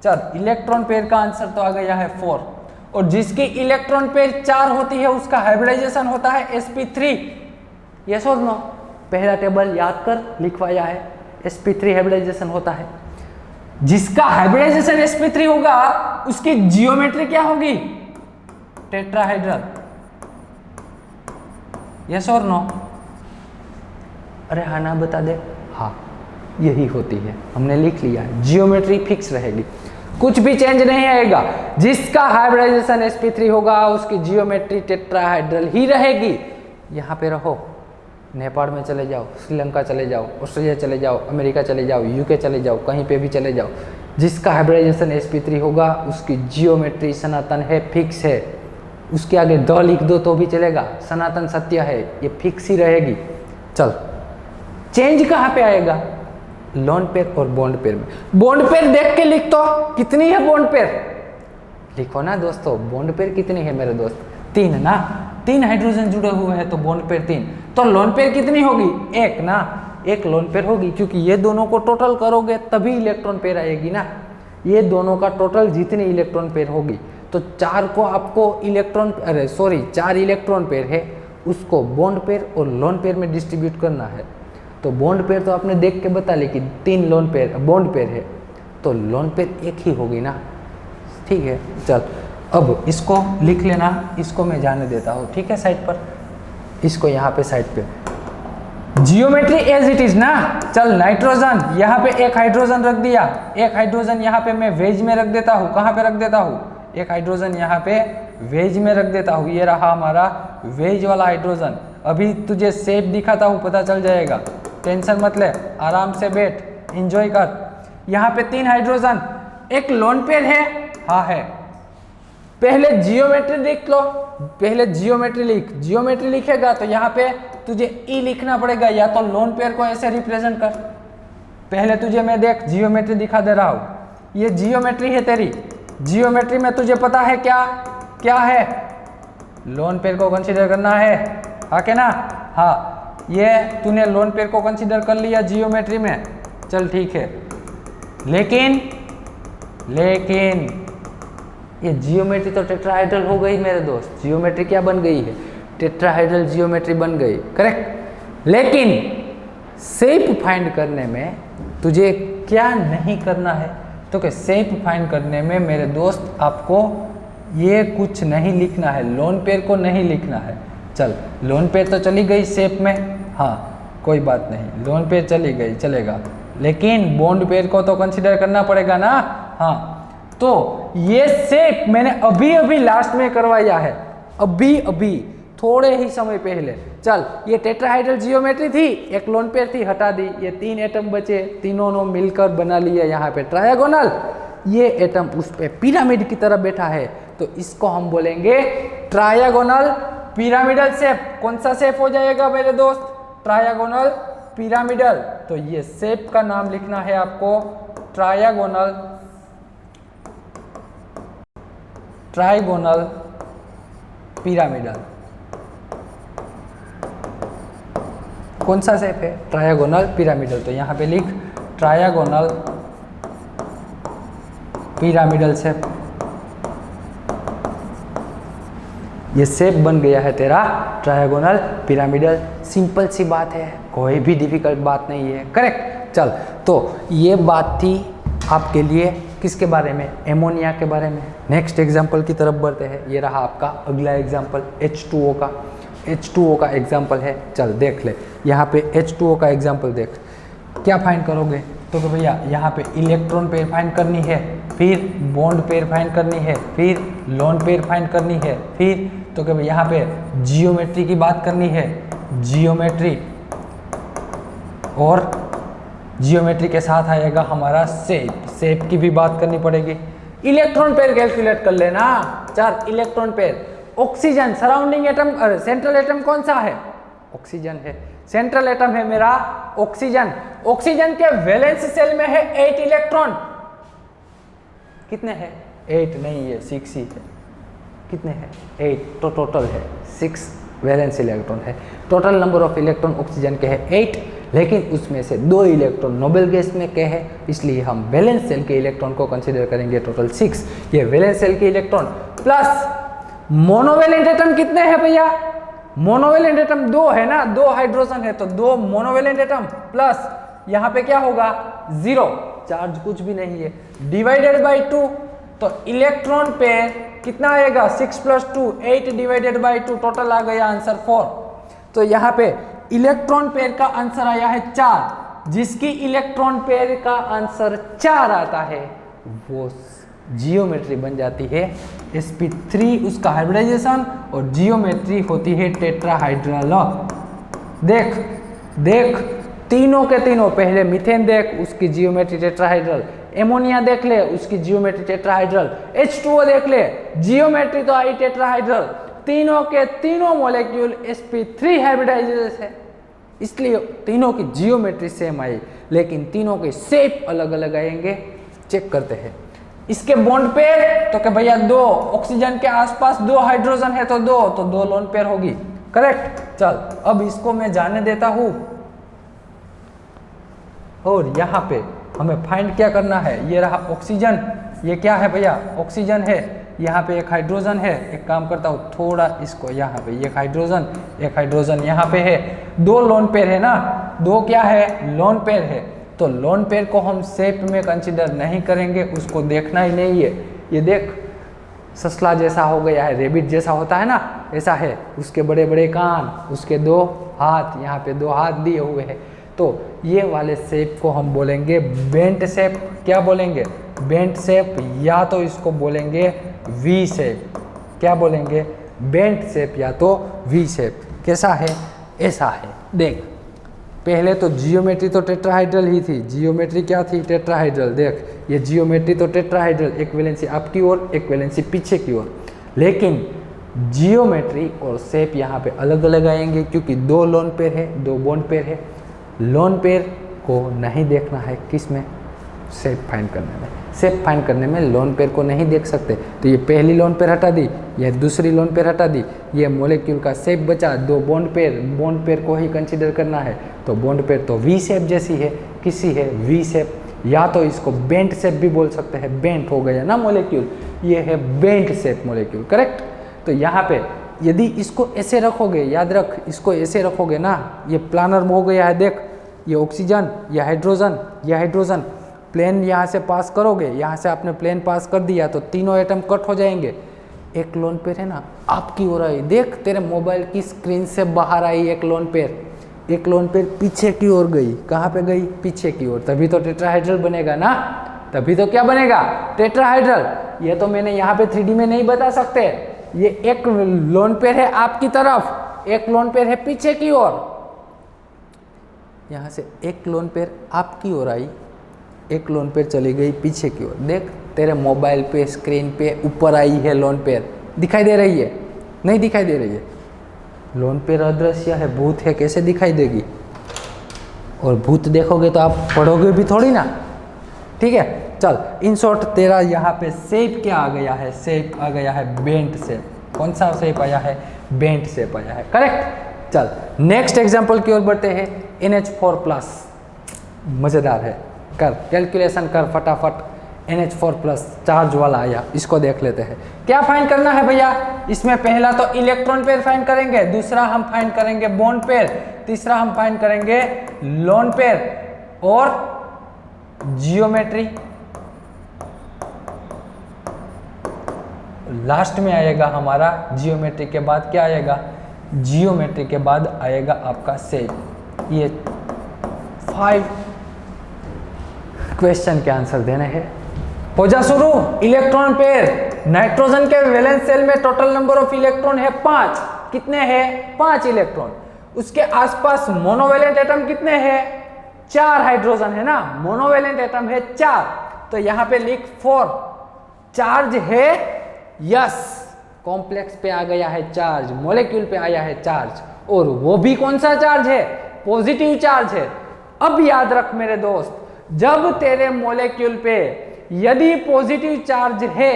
चल इलेक्ट्रॉन पेयर का आंसर तो आ गया है 4, और जिसकी इलेक्ट्रॉन पेयर 4 होती है उसका हाइब्रिडाइजेशन होता है sp3। यस और नो, पहला टेबल याद कर, लिखवाया है, sp3 हाइब्रिडाइजेशन होता है। जिसका हाइब्रिडाइजेशन sp3 होगा उसकी जियोमेट्री क्या होगी, टेट्राहाइड्रल। यस और नो, अरे हाँ ना बता दे, हाँ यही होती है, हमने लिख लिया है, जियोमेट्री फिक्स रहेगी, कुछ भी चेंज नहीं आएगा। जिसका हाइब्रिडाइजेशन sp3 होगा उसकी जियोमेट्री टेट्राहाइड्रल ही रहेगी। यहाँ पे रहो, नेपाल में चले जाओ, श्रीलंका चले जाओ, ऑस्ट्रेलिया चले जाओ, अमेरिका चले जाओ, यूके चले जाओ, कहीं पे भी चले जाओ, जिसका हाइब्रिडाइजेशन sp3 होगा उसकी जियोमेट्री सनातन है, फिक्स है। उसके आगे द लिख दो तो भी चलेगा, सनातन सत्य है, ये फिक्स ही रहेगी। चल चेंज कहाँ पे आएगा, लोन पेयर और बॉन्ड पेयर में। बॉन्ड पेयर देख के लिख तो, कितनी है बॉन्ड पेयर, लिखो ना दोस्तों, बॉन्ड पेयर कितनी है मेरे दोस्त, 3 ना, 3 हाइड्रोजन जुड़े हुए हैं तो बॉन्ड पेयर 3, तो लोन पेयर कितनी होगी, 1 ना, 1 लोन पेयर होगी, क्योंकि ये दोनों को टोटल करोगे तभी इलेक्ट्रॉन पेयर आएगी ना, ये दोनों का टोटल जितनी इलेक्ट्रॉन पेयर होगी, तो 4 को आपको इलेक्ट्रॉन, अरे सॉरी 4 इलेक्ट्रॉन पेयर है, उसको बॉन्ड पेयर और लोन पेयर में डिस्ट्रीब्यूट करना है। तो बॉन्ड पेयर तो आपने देख के बता ली कि 3 लोन पेयर बॉन्ड पेयर है, तो लोन पेयर 1 ही होगी ना, ठीक है। चल अब इसको लिख लेना, इसको मैं जाने देता हूँ, ठीक है, साइड पर, इसको यहाँ पे साइड पे, जियोमेट्री एज इट इज ना। चल नाइट्रोजन यहाँ पे 1 हाइड्रोजन रख दिया, 1 हाइड्रोजन यहाँ पे मैं वेज में रख देता हूँ, कहाँ पे रख देता हूँ, 1 हाइड्रोजन यहाँ पे वेज में रख देता हूँ, ये रहा हमारा वेज वाला हाइड्रोजन। अभी तुझे शेप दिखाता हूँ, पता चल जाएगा, टेंशन मत ले, आराम से बैठ, एंजॉय कर। यहाँ पे 3 हाइड्रोजन, एक लोन पेयर है, हाँ है। पहले जियोमेट्री लिख लो, पहले जियोमेट्री लिख, जियोमेट्री लिखेगा तो यहाँ पे तुझे ई लिखना पड़ेगा, या तो लोन पेयर को ऐसे रिप्रेजेंट कर। पहले तुझे मैं देख जियोमेट्री दिखा दे रहा हूँ, ये जियोमेट्री है तेरी। जियोमेट्री में तुझे पता है क्या क्या है, लोन पेयर को कंसीडर करना है, हाँ के ना? हाँ, ये तूने लोन पेयर को कंसीडर कर लिया जियोमेट्री में, चल ठीक है। लेकिन ये जियोमेट्री तो टेट्राहाइड्रल हो गई मेरे दोस्त, जियोमेट्री क्या बन गई है? टेट्राहाइड्रल जियोमेट्री बन गई, करेक्ट। लेकिन शेप फाइंड करने में तुझे क्या नहीं करना है, तो क्या शेप फाइंड करने में मेरे दोस्त आपको ये कुछ नहीं लिखना है, लोन पेयर को नहीं लिखना है। चल, लोन पेयर तो चली गई शेप में, हाँ कोई बात नहीं, लोन पेयर चली गई, चलेगा, लेकिन बॉन्ड पेयर को तो कंसीडर करना पड़ेगा ना। हाँ, तो ये शेप मैंने अभी अभी लास्ट में करवाया है, अभी थोड़े ही समय पहले। चल, ये टेट्राहाइड्रल जियोमेट्री थी, एक लोन पेयर थी, हटा दी, ये 3 एटम बचे, तीनों ने मिलकर बना लिया यहाँ पे ट्रायगोनल। ये एटम उस पे पिरामिड की तरह बैठा है, तो इसको हम बोलेंगे ट्रायगोनल पिरामिडल शेप। कौन सा शेप हो जाएगा मेरे दोस्त? Trigonal pyramidal. तो ये शेप का नाम लिखना है आपको ट्रायगोनल पिरामिडल। कौन सा शेप है? Trigonal pyramidal. तो यहाँ पे लिख ट्रायगोनल पिरामिडल शेप। ये शेप बन गया है तेरा ट्रायगोनल पिरामिडल। सिंपल सी बात है, कोई भी डिफिकल्ट बात नहीं है, करेक्ट। चल, तो ये बात थी आपके लिए किसके बारे में? एमोनिया के बारे में। नेक्स्ट एग्जाम्पल की तरफ बढ़ते हैं। ये रहा आपका अगला एग्जाम्पल H2O का। H2O का एग्जाम्पल है, चल देख ले। यहाँ पे H2O का एग्जाम्पल देख, क्या फाइंड करोगे? तो कि भैया यहाँ पे इलेक्ट्रॉन पेयर फाइंड करनी है, फिर बॉन्ड पेयर फाइंड करनी है, फिर लोन पेयर फाइंड करनी है, फिर तो कि यहाँ पे जियोमेट्री की बात करनी है, जियोमेट्री, और जियोमेट्री के साथ आएगा हमारा शेप की भी बात करनी पड़ेगी। इलेक्ट्रॉन पेयर कैलकुलेट कर लेना। 4 electron pair. Oxygen surrounding atom, central atom कौन सा है? ऑक्सीजन है। सेंट्रल एटम है मेरा ऑक्सीजन। ऑक्सीजन के वैलेंस सेल में है 8 इलेक्ट्रॉन। कितने हैं? 8 नहीं है, 6 ही है। कितने हैं? 8। तो टोटल है 6 वैलेंस इलेक्ट्रॉन है। Total number of electron oxygen के है 8, लेकिन उसमें से 2 इलेक्ट्रॉन नोबेल गैस में के है, इसलिए हम वैलेंस सेल के इलेक्ट्रॉन को कंसीडर करेंगे टोटल 6। ये वैलेंस सेल के इलेक्ट्रॉन प्लस मोनोवैलेंट एटम कितने हैं भैया? मोनोवैलेंट एटम 2 है ना, 2 हाइड्रोजन है, तो 2 मोनोवैलेंट एटम प्लस यहाँ पे क्या होगा? 0, चार्ज कुछ भी नहीं है, डिवाइडेड बाई 2। तो इलेक्ट्रॉन पेयर कितना आएगा? 6 + 2 8 डिवाइडेड बाई 2, टोटल आ गया आंसर 4। तो यहाँ पे इलेक्ट्रॉन पेयर का आंसर आया है 4। जिसकी इलेक्ट्रॉन पेयर का आंसर 4 आता है वो जियोमेट्री बन जाती है sp3, उसका हाइब्रिडाइजेशन, और जियोमेट्री होती है टेट्राहाइड्रल। देख तीनों के तीनों, पहले मीथेन देख, उसकी जियोमेट्री टेट्राहाइड्रल, एमोनिया देख ले, उसकी जियोमेट्री टेट्राहाइड्रल, H2O देख ले, जियोमेट्री तो आई टेट्राहाइड्रल। तीनों के तीनों मॉलिक्यूल sp3 हाइब्रिडाइजेशन है, इसलिए तीनों की जियोमेट्री सेम आई, लेकिन तीनों के शेप अलग अलग आएंगे। चेक करते हैं इसके बॉन्ड पेयर। तो कि भैया 2 ऑक्सीजन के आसपास 2 हाइड्रोजन है, तो 2 लोन पेयर होगी, करेक्ट। चल, अब इसको मैं जाने देता हूं, और यहाँ पे हमें फाइंड क्या करना है? ये रहा ऑक्सीजन, ये क्या है भैया? ऑक्सीजन है। यहाँ पे एक हाइड्रोजन है, एक काम करता हूँ थोड़ा इसको, यहाँ पे एक हाइड्रोजन यहाँ पे है, 2 लोन पेयर है ना, 2 क्या है? लोन पेयर है। तो लोन पेयर को हम शेप में कंसीडर नहीं करेंगे, उसको देखना ही नहीं है। ये देख, ससला जैसा हो गया है, रेबिट जैसा होता है ना, ऐसा है। उसके बड़े बड़े कान, उसके 2 हाथ, यहाँ पे 2 हाथ दिए हुए हैं। तो ये वाले शेप को हम बोलेंगे बेंट शेप। क्या बोलेंगे? बेंट शेप, या तो इसको बोलेंगे वी शेप। क्या बोलेंगे? बेंट शेप या तो वी शेप। कैसा है? ऐसा है। देख पहले तो जियोमेट्री तो टेट्राहाइड्रल ही थी, जियोमेट्री क्या थी? टेट्राहाइड्रल। देख ये जियोमेट्री तो टेट्राहाइड्रल, एक वैलेंसी आपकी ओर एक वैलेंसी पीछे की ओर, लेकिन जियोमेट्री और शेप यहाँ पे अलग अलग आएंगे क्योंकि दो लोन पेयर है, दो बॉन्ड पेयर है। लोन पेयर को नहीं देखना है किस में? शेप फाइंड करने में। शेप फाइंड करने में लोन पेयर को नहीं देख सकते, तो ये पहली लोन पेयर हटा दी, ये दूसरी लोन पेयर हटा दी, ये मॉलिक्यूल का शेप बचा, दो बॉन्ड पेयर को ही कंसीडर करना है। तो बॉन्ड पेयर तो वी शेप जैसी है, किसी है वी शेप, या तो इसको बेंट शेप भी बोल सकते हैं। बेंट हो गया ना मॉलिक्यूल, ये है बेंट शेप मॉलिक्यूल, करेक्ट। तो यहाँ पे यदि इसको ऐसे रखोगे, याद रख इसको ऐसे रखोगे ना, ये प्लानर हो गया है। देख ये ऑक्सीजन, ये हाइड्रोजन, ये हाइड्रोजन, प्लेन यहाँ से पास करोगे, यहाँ से आपने प्लेन पास कर दिया तो तीनों एटम कट हो जाएंगे। एक लोन पेयर है ना आपकी ओर आई, देख तेरे मोबाइल की स्क्रीन से बाहर आई एक लोन पेयर, एक लोन पेयर पीछे की ओर गई। कहाँ पे गई? पीछे की ओर, तभी तो टेट्राहाइड्रल बनेगा ना, तभी तो क्या बनेगा? टेट्राहाइड्रल। ये तो मैंने यहाँ पे 3D में नहीं बता सकते। ये एक लोन पेयर है आपकी तरफ, एक लोन पेयर है पीछे की ओर। यहाँ से एक लोन पेयर आपकी ओर आई, एक लोन पेयर चली गई पीछे की ओर। देख तेरे मोबाइल पे स्क्रीन पे ऊपर आई है लोन पेयर, दिखाई दे रही है? नहीं दिखाई दे रही है। लोन पेयर अदृश्य है, भूत है, कैसे दिखाई देगी? और भूत देखोगे तो आप पढ़ोगे भी थोड़ी ना, ठीक है। चल इन शॉर्ट तेरा यहाँ पे शेप क्या आ गया है? शेप आ गया है बेंट शेप। कौन सा शेप आया है? बेंट शेप आया है, करेक्ट। चल नेक्स्ट एग्जांपल की ओर बढ़ते हैं। NH4+, मजेदार है, कर कैलकुलेशन कर फटाफट। NH4+ चार्ज वाला आया, इसको देख लेते हैं। क्या फाइंड करना है भैया? इसमें पहला तो इलेक्ट्रॉन पेयर फाइंड करेंगे, दूसरा हम फाइंड करेंगे बॉन्ड पेयर, तीसरा हम फाइंड करेंगे लोन पेयर और जियोमेट्री। लास्ट में आएगा हमारा जियोमेट्री के बाद क्या आएगा? जियोमेट्री के बाद आएगा आपका शेप। ये 5 क्वेश्चन के आंसर देने हैं। हो जा शुरू। इलेक्ट्रॉन पेयर, नाइट्रोजन के वैलेंस सेल में टोटल नंबर ऑफ इलेक्ट्रॉन है 5। कितने हैं? 5 इलेक्ट्रॉन। उसके आसपास मोनोवेलेंट एटम कितने हैं? 4 हाइड्रोजन है ना, मोनोवेलेंट एटम है 4। तो यहाँ पे लिख 4। चार्ज है, यस, कॉम्प्लेक्स पे आ गया है चार्ज, मॉलिक्यूल पे आया है चार्ज, और वो भी कौन सा चार्ज है? पॉजिटिव चार्ज है। अब याद रख मेरे दोस्त, जब तेरे मॉलिक्यूल पे यदि पॉजिटिव चार्ज है,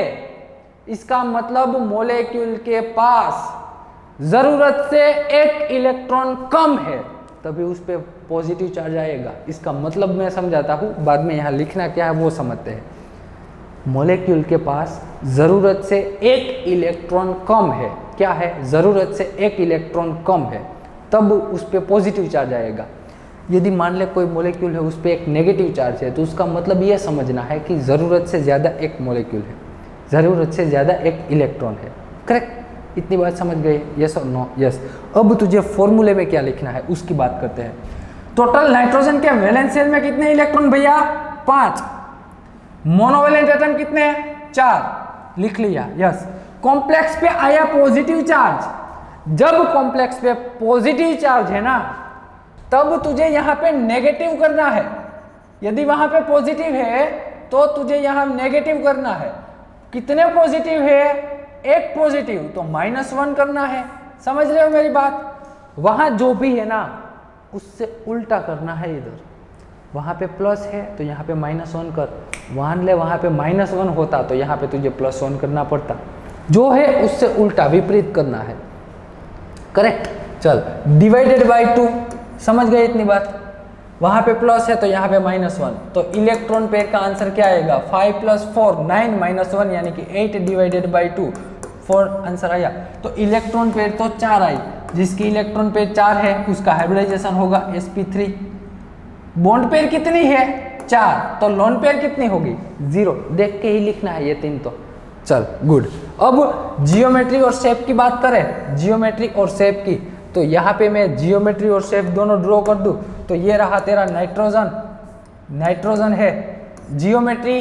इसका मतलब मॉलिक्यूल के पास जरूरत से एक इलेक्ट्रॉन कम है, तभी उस पे पॉजिटिव चार्ज आएगा। इसका मतलब मैं समझाता हूं, बाद में यहाँ लिखना क्या है वो समझते हैं। मॉलिक्यूल के पास जरूरत से एक इलेक्ट्रॉन कम है। क्या है? जरूरत से एक इलेक्ट्रॉन कम है, तब उस पे पॉजिटिव चार्ज आएगा। यदि मान ले कोई मॉलिक्यूल है, उस पर एक नेगेटिव चार्ज है, तो उसका मतलब ये समझना है कि ज़रूरत से ज़्यादा एक मॉलिक्यूल है, ज़रूरत से ज़्यादा एक इलेक्ट्रॉन है, करेक्ट। इतनी बात समझ गए? यस और नो? यस। अब तुझे फॉर्मूले में क्या लिखना है उसकी बात करते हैं। टोटल नाइट्रोजन के वैलेंस शेल में कितने इलेक्ट्रॉन भैया? 5। मोनोवेलेंट एटम कितने हैं? 4। लिख लिया, यस। कॉम्प्लेक्स पे आया पॉजिटिव चार्ज। जब कॉम्प्लेक्स पे पॉजिटिव चार्ज है ना, तब तुझे यहाँ पे नेगेटिव करना है। यदि वहां पे पॉजिटिव है तो तुझे यहाँ नेगेटिव करना है। कितने पॉजिटिव है? एक पॉजिटिव, तो -1 करना है। समझ रहे हो मेरी बात? वहां जो भी है ना उससे उल्टा करना है। इधर वहां पे प्लस है तो यहाँ पे -1 कर। मान ले वहां पे -1 होता तो यहाँ पे तुझे +1 करना पड़ता। जो है उससे उल्टा, विपरीत करना है, करेक्ट। चल, डिवाइडेड बाय 2, समझ गए इतनी बात? वहां पे प्लस है तो यहाँ पे -1, तो इलेक्ट्रॉन पेयर का आंसर क्या आएगा? 5 + 4 9 -1 यानी कि 8 डिवाइडेड बाय 2, 4 आंसर आया। तो इलेक्ट्रॉन पेयर तो 4 आई, जिसकी इलेक्ट्रॉन पेयर 4 है उसका हाइब्रिडाइजेशन होगा sp3। बॉन्ड पेयर कितनी है? 4, तो लोन पेयर कितनी होगी? 0। देख के ही लिखना है ये 3 तो। चल गुड। अब जियोमेट्री और शेप की बात करें, जियोमेट्री और शेप की, तो यहाँ पे मैं जियोमेट्री और शेप दोनों ड्रॉ कर दूं तो ये रहा तेरा नाइट्रोजन, नाइट्रोजन है। जियोमेट्री,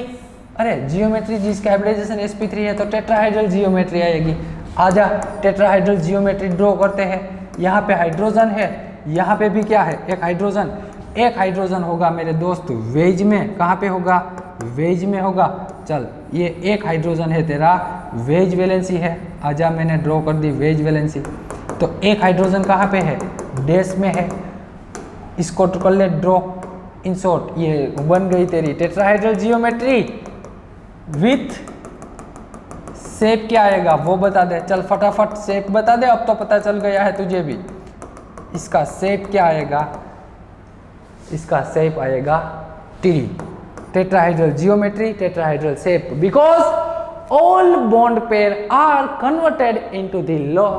अरे जियोमेट्री जिसका हाइब्रिडाइजेशन sp3 है तो टेट्राहाइड्रल जियोमेट्री आएगी। आजा टेट्राहाइड्रल जियोमेट्री ड्रॉ करते हैं। यहाँ पे हाइड्रोजन है, यहाँ पे भी क्या है, एक हाइड्रोजन। एक हाइड्रोजन होगा मेरे दोस्त वेज में, कहाँ पे होगा, वेज में होगा। चल ये एक हाइड्रोजन है तेरा, वेज वैलेंसी है, आजा मैंने ड्रॉ कर दी वेज वैलेंसी। तो एक हाइड्रोजन कहाँ पे है, डैश में है, इसको कर ले ड्रॉ। इन शॉर्ट ये बन गई तेरी टेट्राहाइड्रल जियोमेट्री विथ शेप क्या आएगा वो बता दे। चल फटाफट शेप बता दे, अब तो पता चल गया है तुझे भी। इसका शेप क्या आएगा, इसका शेप आएगा ट्री, tetrahedral geometry, tetrahedral shape, because all bond pair are converted into the law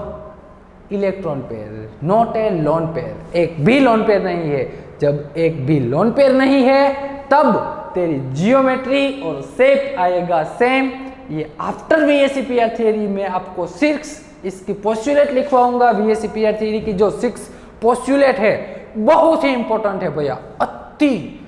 electron pair, not a lone pair. एक भी लोन पेयर नहीं है। जब एक भी लोन पेयर नहीं है तब तेरी जियोमेट्री और शेप आएगा सेम। ये आफ्टर वीएससीपीआर थ्योरी में आपको 6 इसकी पोस्टुलेट लिखवाऊंगा। वीएससीपीआर थ्योरी की जो 6 पोस्टुलेट है बहुत ही इंपॉर्टेंट है भैया, अति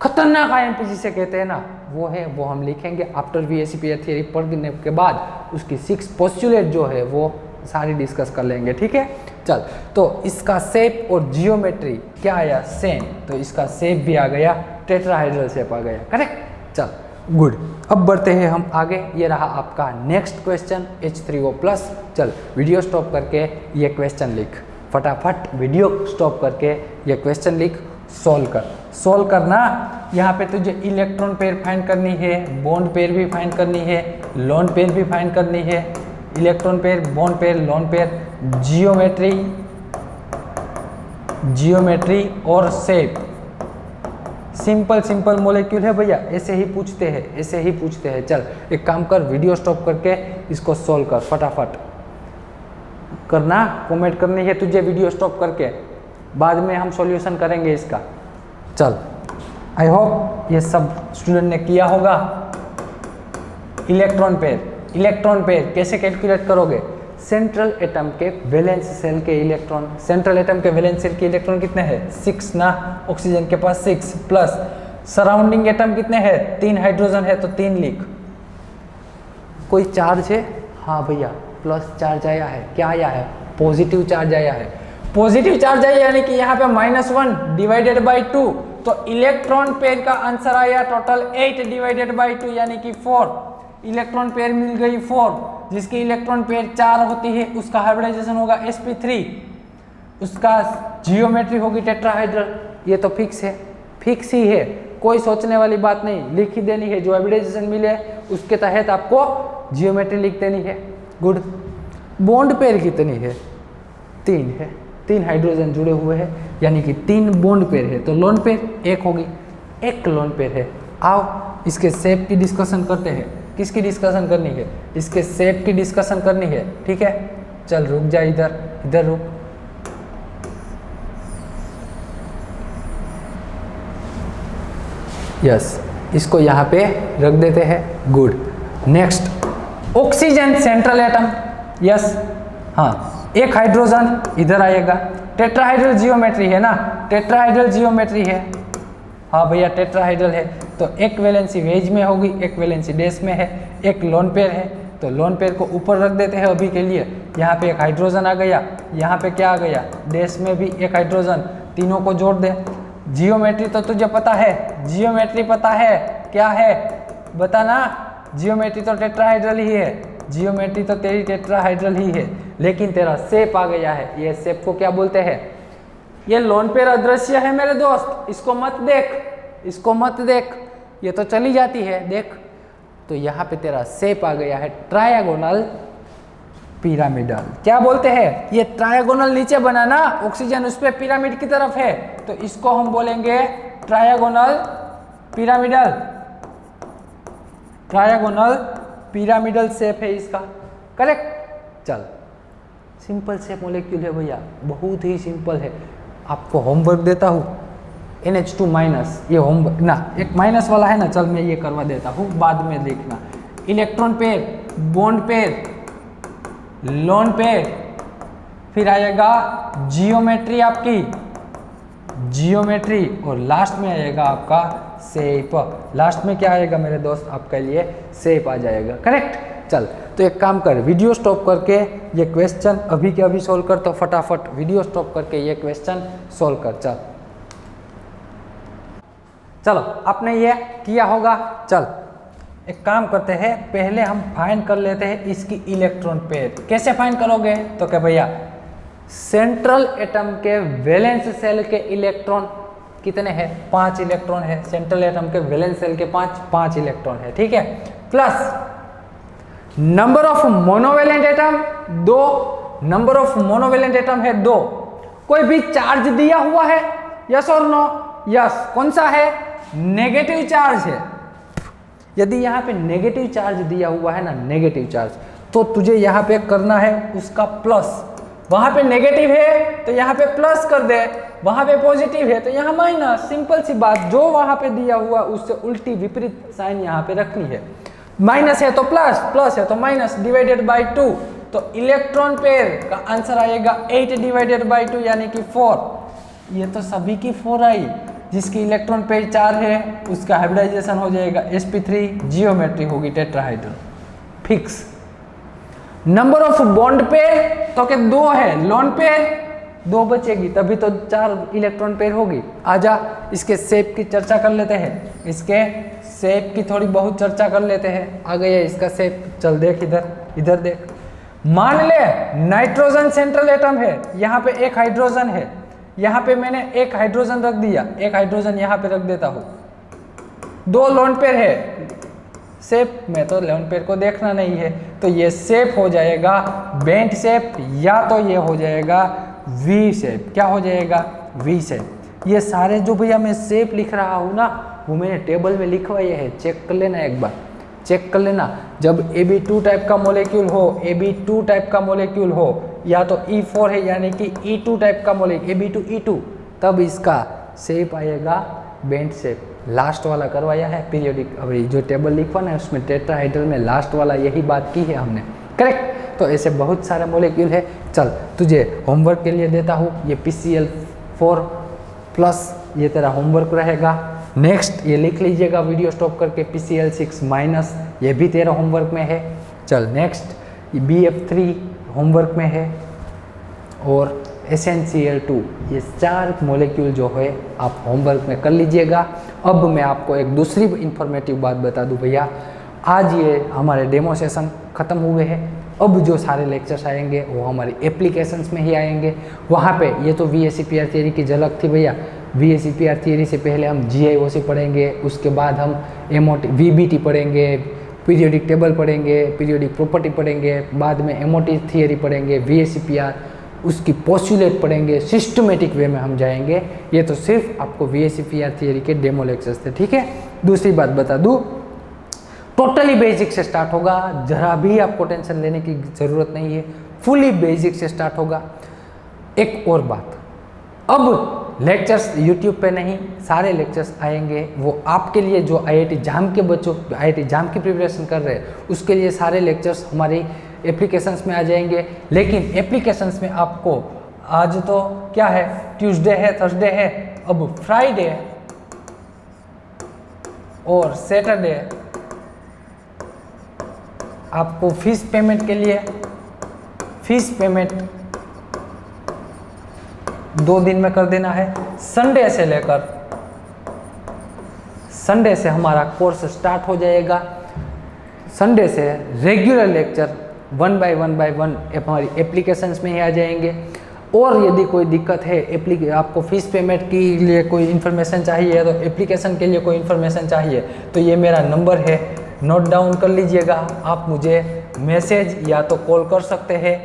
खतरनाक आईएमपी जिसे कहते हैं ना, वो है, वो हम लिखेंगे आफ्टर वीएससीपीआर थ्योरी पढ़ने के बाद। उसकी 6 पोस्टुलेट जो है वो सारी डिस्कस कर लेंगे, ठीक है। चल तो इसका शेप और जियोमेट्री क्या आया, सेम। तो इसका शेप भी आ गया, टेट्राहाइड्रल शेप आ गया, करेक्ट। चल गुड, अब बढ़ते हैं हम आगे। ये रहा आपका नेक्स्ट क्वेश्चन H3O+। चल वीडियो स्टॉप करके ये क्वेश्चन लिख, फटाफट वीडियो स्टॉप करके ये क्वेश्चन लिख, सोल्व करना। यहाँ पे तुझे इलेक्ट्रॉन पेयर फाइंड करनी है, बॉन्ड पेयर भी फाइंड करनी है, लोन पेयर भी फाइंड करनी है। Electron pair, bond pair, lone pair, geometry और शेप। सिंपल मॉलिक्यूल है भैया, ऐसे ही पूछते हैं। चल एक काम कर, वीडियो स्टॉप करके इसको सोल्व कर, फटाफट करना। कमेंट करनी है तुझे वीडियो स्टॉप करके, बाद में हम सॉल्यूशन करेंगे इसका। चल आई होप ये सब स्टूडेंट ने किया होगा। इलेक्ट्रॉन पेयर कैसे कैलकुलेट करोगे, सेंट्रल एटम के वैलेंस सेल के इलेक्ट्रॉन, सेंट्रल एटम के वैलेंस सेल के इलेक्ट्रॉन कितने हैं, 6 ना, ऑक्सीजन के पास 6 प्लस सराउंडिंग एटम कितने हैं, 3 हाइड्रोजन है तो 3 लिख। कोई चार्ज है, हाँ भैया प्लस चार्ज आया है, क्या आया है, पॉजिटिव चार्ज आया है। पॉजिटिव चार्ज आया यानी कि यहाँ पे -1 डिवाइडेड बाई 2, तो इलेक्ट्रॉन पेयर का आंसर आया टोटल 8 डिवाइडेड बाई 2 यानी कि 4। इलेक्ट्रॉन पेयर मिल गई 4, जिसकी इलेक्ट्रॉन पेयर 4 होती है उसका हाइब्रिडाइजेशन होगा sp3, उसका जियोमेट्री होगी टेट्राहाइड्रल। ये तो फिक्स ही है, कोई सोचने वाली बात नहीं, लिख ही देनी है। जो हाइब्रिडाइजेशन मिले उसके तहत आपको जियोमेट्री लिख देनी है। गुड। बॉन्ड पेयर कितनी है, 3 है, 3 हाइड्रोजन जुड़े हुए हैं यानी कि 3 बॉन्ड पेयर है। तो लोन पेयर 1 होगी, 1 लोन पेयर है। आओ इसके शेप की डिस्कशन करते हैं। किसकी डिस्कशन करनी है, इसके शेप की डिस्कशन करनी है, ठीक है। चल रुक जा, इधर रुक। यस, इसको यहाँ पे रख देते हैं। Good. Next oxygen central atom, yes हाँ, 1 हाइड्रोजन इधर आएगा। टेट्राहाइड्रल जियोमेट्री है ना, टेट्राहाइड्रल जियोमेट्री है, हाँ भैया टेट्राहाइड्रल है। तो 1 वैलेंसी वेज में होगी, 1 वैलेंसी डैश में है, 1 लोन पेयर है। तो लोन पेयर को ऊपर रख देते हैं अभी के लिए। यहाँ पे 1 हाइड्रोजन आ गया, यहाँ पे क्या आ गया, डैश में भी 1 हाइड्रोजन, तीनों को जोड़ दे। जियोमेट्री तो तुझे पता है, जियोमेट्री पता है क्या है, बता ना। जियोमेट्री तो टेट्राहाइड्रल ही है, जियोमेट्री तो तेरी टेट्राहाइड्रल ही है, लेकिन तेरा शेप आ गया है। ये शेप को क्या बोलते हैं, ये लोन पेयर अदृश्य है मेरे दोस्त, इसको मत देख, ये तो चली जाती है, देख। तो यहाँ पे तेरा शेप आ गया है ट्रायगोनल पिरामिडल। क्या बोलते हैं, ये ट्रायगोनल नीचे बना ना, ऑक्सीजन उस पे पिरामिड की तरफ है, तो इसको हम बोलेंगे trigonal pyramidal. Trigonal pyramidal shape है इसका, करेक्ट। चल सिंपल शेप मॉलिक्यूल है भैया, बहुत ही सिंपल है। आपको होमवर्क देता हूँ, NH2- ये होमवर्क ना, एक माइनस वाला है ना, चल मैं ये करवा देता हूँ, बाद में देखना। Electron pair, bond pair, lone pair, फिर आएगा जियोमेट्री आपकी, जियोमेट्री, और लास्ट में आएगा आपका शेप। लास्ट में क्या आएगा मेरे दोस्त, आपके लिए शेप आ जाएगा, करेक्ट। चल तो एक काम कर, वीडियो स्टॉप करके ये क्वेश्चन अभी के अभी सोल्व कर, तो फटाफट वीडियो स्टॉप करके ये क्वेश्चन सोल्व कर। चल चलो आपने ये किया होगा। चल एक काम करते हैं, पहले हम फाइंड कर लेते हैं इसकी इलेक्ट्रॉन पेयर। कैसे फाइंड करोगे? तो क्या भैया सेंट्रल एटम के वैलेंस सेल के इलेक्ट्रॉन कितने हैं? 5 इलेक्ट्रॉन है। सेंट्रल एटम के वैलेंस सेल के 5 इलेक्ट्रॉन है, ठीक है। Plus number of monovalent atom 2, number of monovalent atom है 2। कोई भी चार्ज दिया हुआ है, यस और नो? यस। कौन सा है? नेगेटिव चार्ज है। यदि यहाँ पे नेगेटिव चार्ज दिया हुआ है ना, नेगेटिव चार्ज, तो तुझे यहाँ पे करना है उसका प्लस। वहां पे नेगेटिव है तो यहाँ पे प्लस कर दे, वहां पे पॉजिटिव है तो यहाँ माइनस। सिंपल सी बात, जो वहां पे दिया हुआ उससे उल्टी विपरीत साइन यहाँ पे रखनी है। माइनस है तो प्लस, प्लस है तो माइनस, डिवाइडेड बाई 2। तो इलेक्ट्रॉन पेयर का आंसर आएगा 8 डिवाइडेड बाई 2 यानी कि 4। ये तो सभी की 4 आई। जिसकी इलेक्ट्रॉन पेयर 4 है उसका हाइब्रिडाइजेशन हो जाएगा sp3, जियोमेट्री होगी tetrahedral, fix. Number of bond pair तो क्या 2 है, लोन पेयर 2 बचेगी, तभी तो 4 इलेक्ट्रॉन पेयर होगी। आजा इसके शेप की चर्चा कर लेते हैं, इसके शेप की थोड़ी बहुत चर्चा कर लेते हैं। आ गया इसका शेप, चल देख इधर, इधर देख। मान ले नाइट्रोजन सेंट्रल एटम है, यहाँ पे एक हाइड्रोजन है, यहाँ पे मैंने एक हाइड्रोजन रख दिया, एक हाइड्रोजन यहाँ पे रख देता हूँ। 2 लोन पेयर है, शेप में तो लोन पेयर को देखना नहीं है, तो ये शेप हो जाएगा बेंट शेप, या तो ये हो जाएगा वी शेप। क्या हो जाएगा? V shape. ये सारे जो भैया मैं शेप लिख रहा हूँ ना, वो मैंने टेबल में लिखवाए हैं, चेक कर लेना एक बार, चेक कर लेना। जब Ab2 टाइप का मोलेक्यूल हो, Ab2 टाइप का मोलेक्यूल हो, या तो E4 है यानी कि E2 टाइप का मोलेक्यूल, Ab2 E2, तब इसका शेप आएगा बेंट शेप। लास्ट वाला करवाया है पीरियोडिक, अब जो टेबल लिखवा ना उसमें टेट्राहाइड्रल में लास्ट वाला यही बात की है हमने, करेक्ट। तो ऐसे बहुत सारे मोलेक्यूल है। चल तुझे होमवर्क के लिए देता हूँ, ये PCl4 प्लस ये तेरा होमवर्क रहेगा। नेक्स्ट ये लिख लीजिएगा वीडियो स्टॉप करके, PCl6 माइनस, ये भी तेरा होमवर्क में है। चल नेक्स्ट BF3 होमवर्क में है, और SnCl2, ये 4 मोलेक्यूल जो है आप होमवर्क में कर लीजिएगा। अब मैं आपको एक दूसरी इंफॉर्मेटिव बात बता दूं भैया, आज ये हमारे डेमो सेशन ख़त्म हुए हैं। अब जो सारे लेक्चर्स आएंगे वो हमारी एप्लीकेशंस में ही आएंगे। वहाँ पे ये तो VACPR थियरी की झलक थी भैया। VACPR थियरी से पहले हम GIOC पढ़ेंगे, उसके बाद हम MOT VBT पढ़ेंगे, पीरियोडिक टेबल पढ़ेंगे, पीरियोडिक प्रॉपर्टी पढ़ेंगे, बाद में MOT थियरी पढ़ेंगे, VACPR, उसकी पोस्टुलेट पढ़ेंगे, सिस्टमेटिक वे में हम जाएंगे। ये तो सिर्फ आपको VACPR थियरी के डेमो लेक्चर्स थे, ठीक है। दूसरी बात बता दूँ, टोटली बेसिक से स्टार्ट होगा, जरा भी आपको टेंशन लेने की ज़रूरत नहीं है, फुली बेसिक से स्टार्ट होगा। एक और बात, अब लेक्चर्स यूट्यूब पे नहीं, सारे लेक्चर्स आएंगे वो आपके लिए, जो IIT जाम के बच्चों, IIT जाम की प्रिपरेशन कर रहे हैं उसके लिए सारे लेक्चर्स हमारी एप्लीकेशंस में आ जाएंगे। लेकिन एप्लीकेशंस में आपको आज तो क्या है, ट्यूसडे है, थर्सडे है, अब फ्राइडे और सैटरडे आपको फीस पेमेंट के लिए, फीस पेमेंट 2 दिन में कर देना है। संडे से लेकर, संडे से हमारा कोर्स स्टार्ट हो जाएगा। संडे से रेगुलर लेक्चर 1 बाय 1 हमारी एप्लीकेशंस में ही आ जाएंगे। और यदि कोई दिक्कत है, आपको फीस पेमेंट के लिए कोई इन्फॉर्मेशन चाहिए, तो एप्लीकेशन के लिए कोई इन्फॉर्मेशन चाहिए, तो ये मेरा नंबर है, नोट डाउन कर लीजिएगा। आप मुझे मैसेज या तो कॉल कर सकते हैं।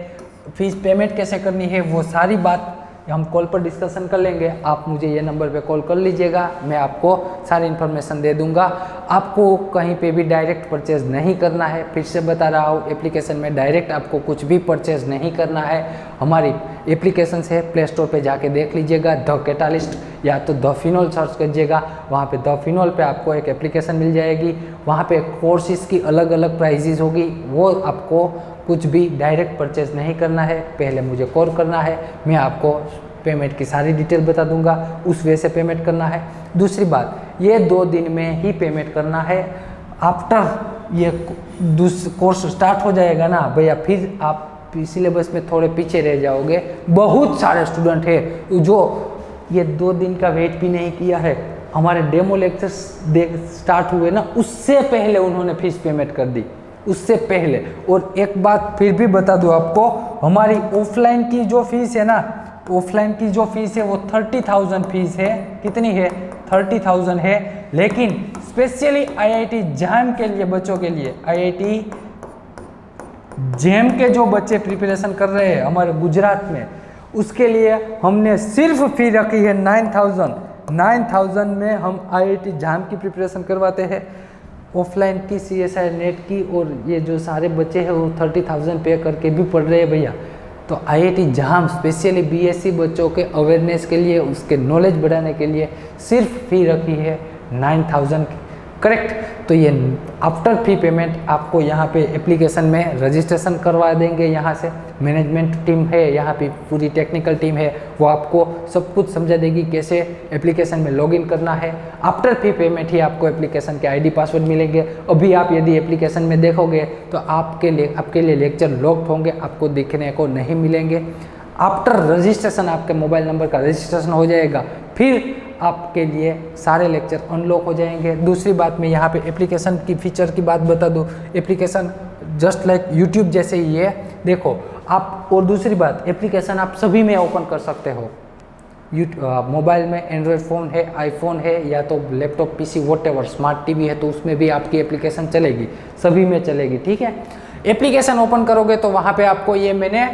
फीस पेमेंट कैसे करनी है वो सारी बात हम कॉल पर डिस्कशन कर लेंगे। आप मुझे ये नंबर पे कॉल कर लीजिएगा, मैं आपको सारी इन्फॉर्मेशन दे दूंगा। आपको कहीं पे भी डायरेक्ट परचेज नहीं करना है, फिर से बता रहा हूँ, एप्लीकेशन में डायरेक्ट आपको कुछ भी परचेज नहीं करना है। हमारी एप्लीकेशन है, प्ले स्टोर पे जाके देख लीजिएगा, द कैटालिस्ट या तो द फिनोल सर्च कीजिएगा, वहाँ पे द फिनोल पे आपको एक एप्लीकेशन मिल जाएगी। वहाँ पे कोर्सेज की अलग अलग प्राइजेज होगी, वो आपको कुछ भी डायरेक्ट परचेज नहीं करना है, पहले मुझे कॉल करना है, मैं आपको पेमेंट की सारी डिटेल बता दूंगा, उस वे से पेमेंट करना है। दूसरी बात, ये 2 दिन में ही पेमेंट करना है। आफ्टर ये कोर्स स्टार्ट हो जाएगा ना भैया, फिर आप सिलेबस में थोड़े पीछे रह जाओगे। बहुत सारे स्टूडेंट है जो ये 2 दिन का वेट भी नहीं किया है, हमारे डेमो लेक्चर्स स्टार्ट हुए ना उससे पहले उन्होंने फीस पेमेंट कर दी, उससे पहले। और एक बात फिर भी बता दूं आपको, हमारी ऑफलाइन की जो फीस है ना, ऑफलाइन की जो फीस है वो 30,000 फीस है। कितनी है? 30,000 है। लेकिन स्पेशली IIT जैम के लिए, बच्चों के लिए, IIT जैम के जो बच्चे प्रिपरेशन कर रहे हैं हमारे गुजरात में, उसके लिए हमने सिर्फ फी रखी है 9,000। 9,000 में हम IIT जैम की प्रिपरेशन करवाते हैं, ऑफलाइन की, CSI नेट की, और ये जो सारे बच्चे हैं वो 30,000 पे करके भी पढ़ रहे हैं भैया। तो IIT जैम स्पेशली BSc बच्चों के अवेयरनेस के लिए, उसके नॉलेज बढ़ाने के लिए सिर्फ फी रखी है 9,000 की, करेक्ट। तो ये आफ्टर फी पेमेंट आपको यहाँ पे एप्लीकेशन में रजिस्ट्रेशन करवा देंगे। यहाँ से मैनेजमेंट टीम है, यहाँ पे पूरी टेक्निकल टीम है, वो आपको सब कुछ समझा देगी कैसे एप्लीकेशन में लॉगिन करना है। आफ्टर फी पेमेंट ही आपको एप्लीकेशन के ID पासवर्ड मिलेंगे। अभी आप यदि एप्लीकेशन में देखोगे तो आपके लिए लेक्चर लॉक्ड होंगे, आपको दिखने को नहीं मिलेंगे। आफ्टर रजिस्ट्रेशन आपके मोबाइल नंबर का रजिस्ट्रेशन हो जाएगा, फिर आपके लिए सारे लेक्चर अनलॉक हो जाएंगे। दूसरी बात, मैं यहाँ पे एप्लीकेशन की फीचर की बात बता दूँ। एप्लीकेशन जस्ट लाइक यूट्यूब जैसे ही है, देखो आप। और दूसरी बात, एप्लीकेशन आप सभी में ओपन कर सकते हो। मोबाइल में एंड्रॉयड फ़ोन है, आईफोन है, या तो laptop, PC, whatever, smart TV है, तो उसमें भी आपकी एप्लीकेशन चलेगी, सभी में चलेगी, ठीक है। एप्लीकेशन ओपन करोगे तो वहाँ पे आपको, ये मैंने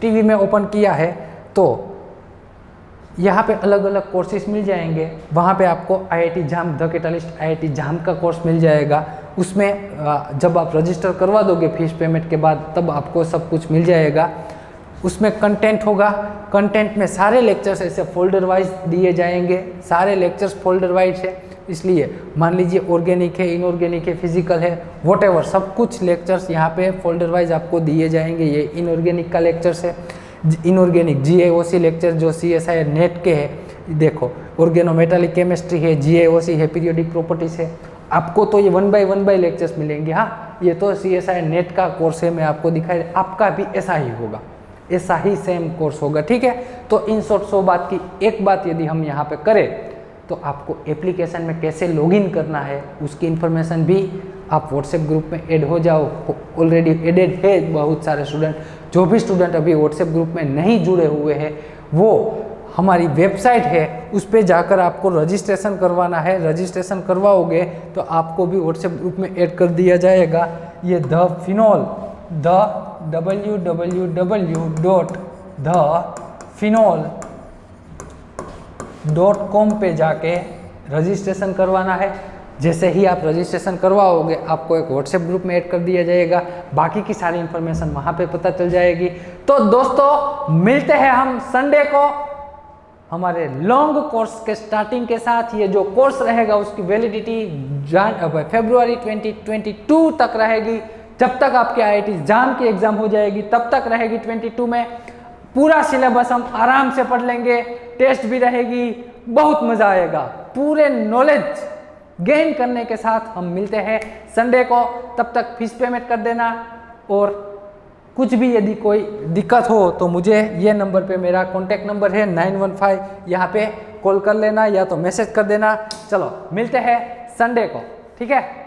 टीवी में ओपन किया है, तो यहाँ पे अलग अलग कोर्सेज मिल जाएंगे। वहाँ पे आपको IIT jam, the catalyst IIT jam का कोर्स मिल जाएगा। उसमें जब आप रजिस्टर करवा दोगे फीस पेमेंट के बाद, तब आपको सब कुछ मिल जाएगा। उसमें कंटेंट होगा, कंटेंट में सारे लेक्चर्स ऐसे फोल्डर वाइज दिए जाएंगे, सारे लेक्चर्स फोल्डर वाइज है। इसलिए मान लीजिए ऑर्गेनिक है, इनऑर्गेनिक है, फिजिकल है, व्हाटएवर, सब कुछ लेक्चर्स यहाँ पे फोल्डर वाइज आपको दिए जाएंगे। ये इनऑर्गेनिक का लेक्चर्स है, इनऑर्गेनिक GIOC लेक्चर जो CSI नेट के है, देखो ऑर्गेनोमेटालिक केमिस्ट्री है, GIOC है, पीरियोडिक प्रॉपर्टीज है। आपको तो ये 1 बाय 1 लेक्चर्स मिलेंगे। हाँ, ये तो CSI नेट का कोर्स है, मैं आपको दिखाई, आपका भी ऐसा ही होगा, ऐसा ही सेम कोर्स होगा, ठीक है। तो इन शॉर्ट 100 बात की एक बात यदि हम यहाँ पे करें, तो आपको एप्लीकेशन में कैसे लॉगिन करना है उसकी इन्फॉर्मेशन भी आप WhatsApp ग्रुप में ऐड हो जाओ। ऑलरेडी एडेड है बहुत सारे स्टूडेंट। जो भी स्टूडेंट अभी WhatsApp ग्रुप में नहीं जुड़े हुए हैं, वो हमारी वेबसाइट है, उस पर जाकर आपको रजिस्ट्रेशन करवाना है। रजिस्ट्रेशन करवाओगे तो आपको भी WhatsApp ग्रुप में ऐड कर दिया जाएगा। ये www.thephenol.com पे जाके रजिस्ट्रेशन करवाना है। जैसे ही आप रजिस्ट्रेशन करवाओगे आपको एक WhatsApp ग्रुप में ऐड कर दिया जाएगा, बाकी की सारी इन्फॉर्मेशन वहाँ पे पता चल जाएगी। तो दोस्तों मिलते हैं हम संडे को हमारे लॉन्ग कोर्स के स्टार्टिंग के साथ। ये जो कोर्स रहेगा उसकी वैलिडिटी फरवरी 2022 तक रहेगी। जब तक आपके IIT जैम की एग्जाम हो जाएगी तब तक रहेगी 22 में। पूरा सिलेबस हम आराम से पढ़ लेंगे, टेस्ट भी रहेगी, बहुत मजा आएगा। पूरे नॉलेज गेन करने के साथ हम मिलते हैं संडे को। तब तक फीस पेमेंट कर देना, और कुछ भी यदि कोई दिक्कत हो तो मुझे ये नंबर पे, मेरा कॉन्टैक्ट नंबर है 915, यहाँ पे कॉल कर लेना या तो मैसेज कर देना। चलो मिलते हैं संडे को, ठीक है।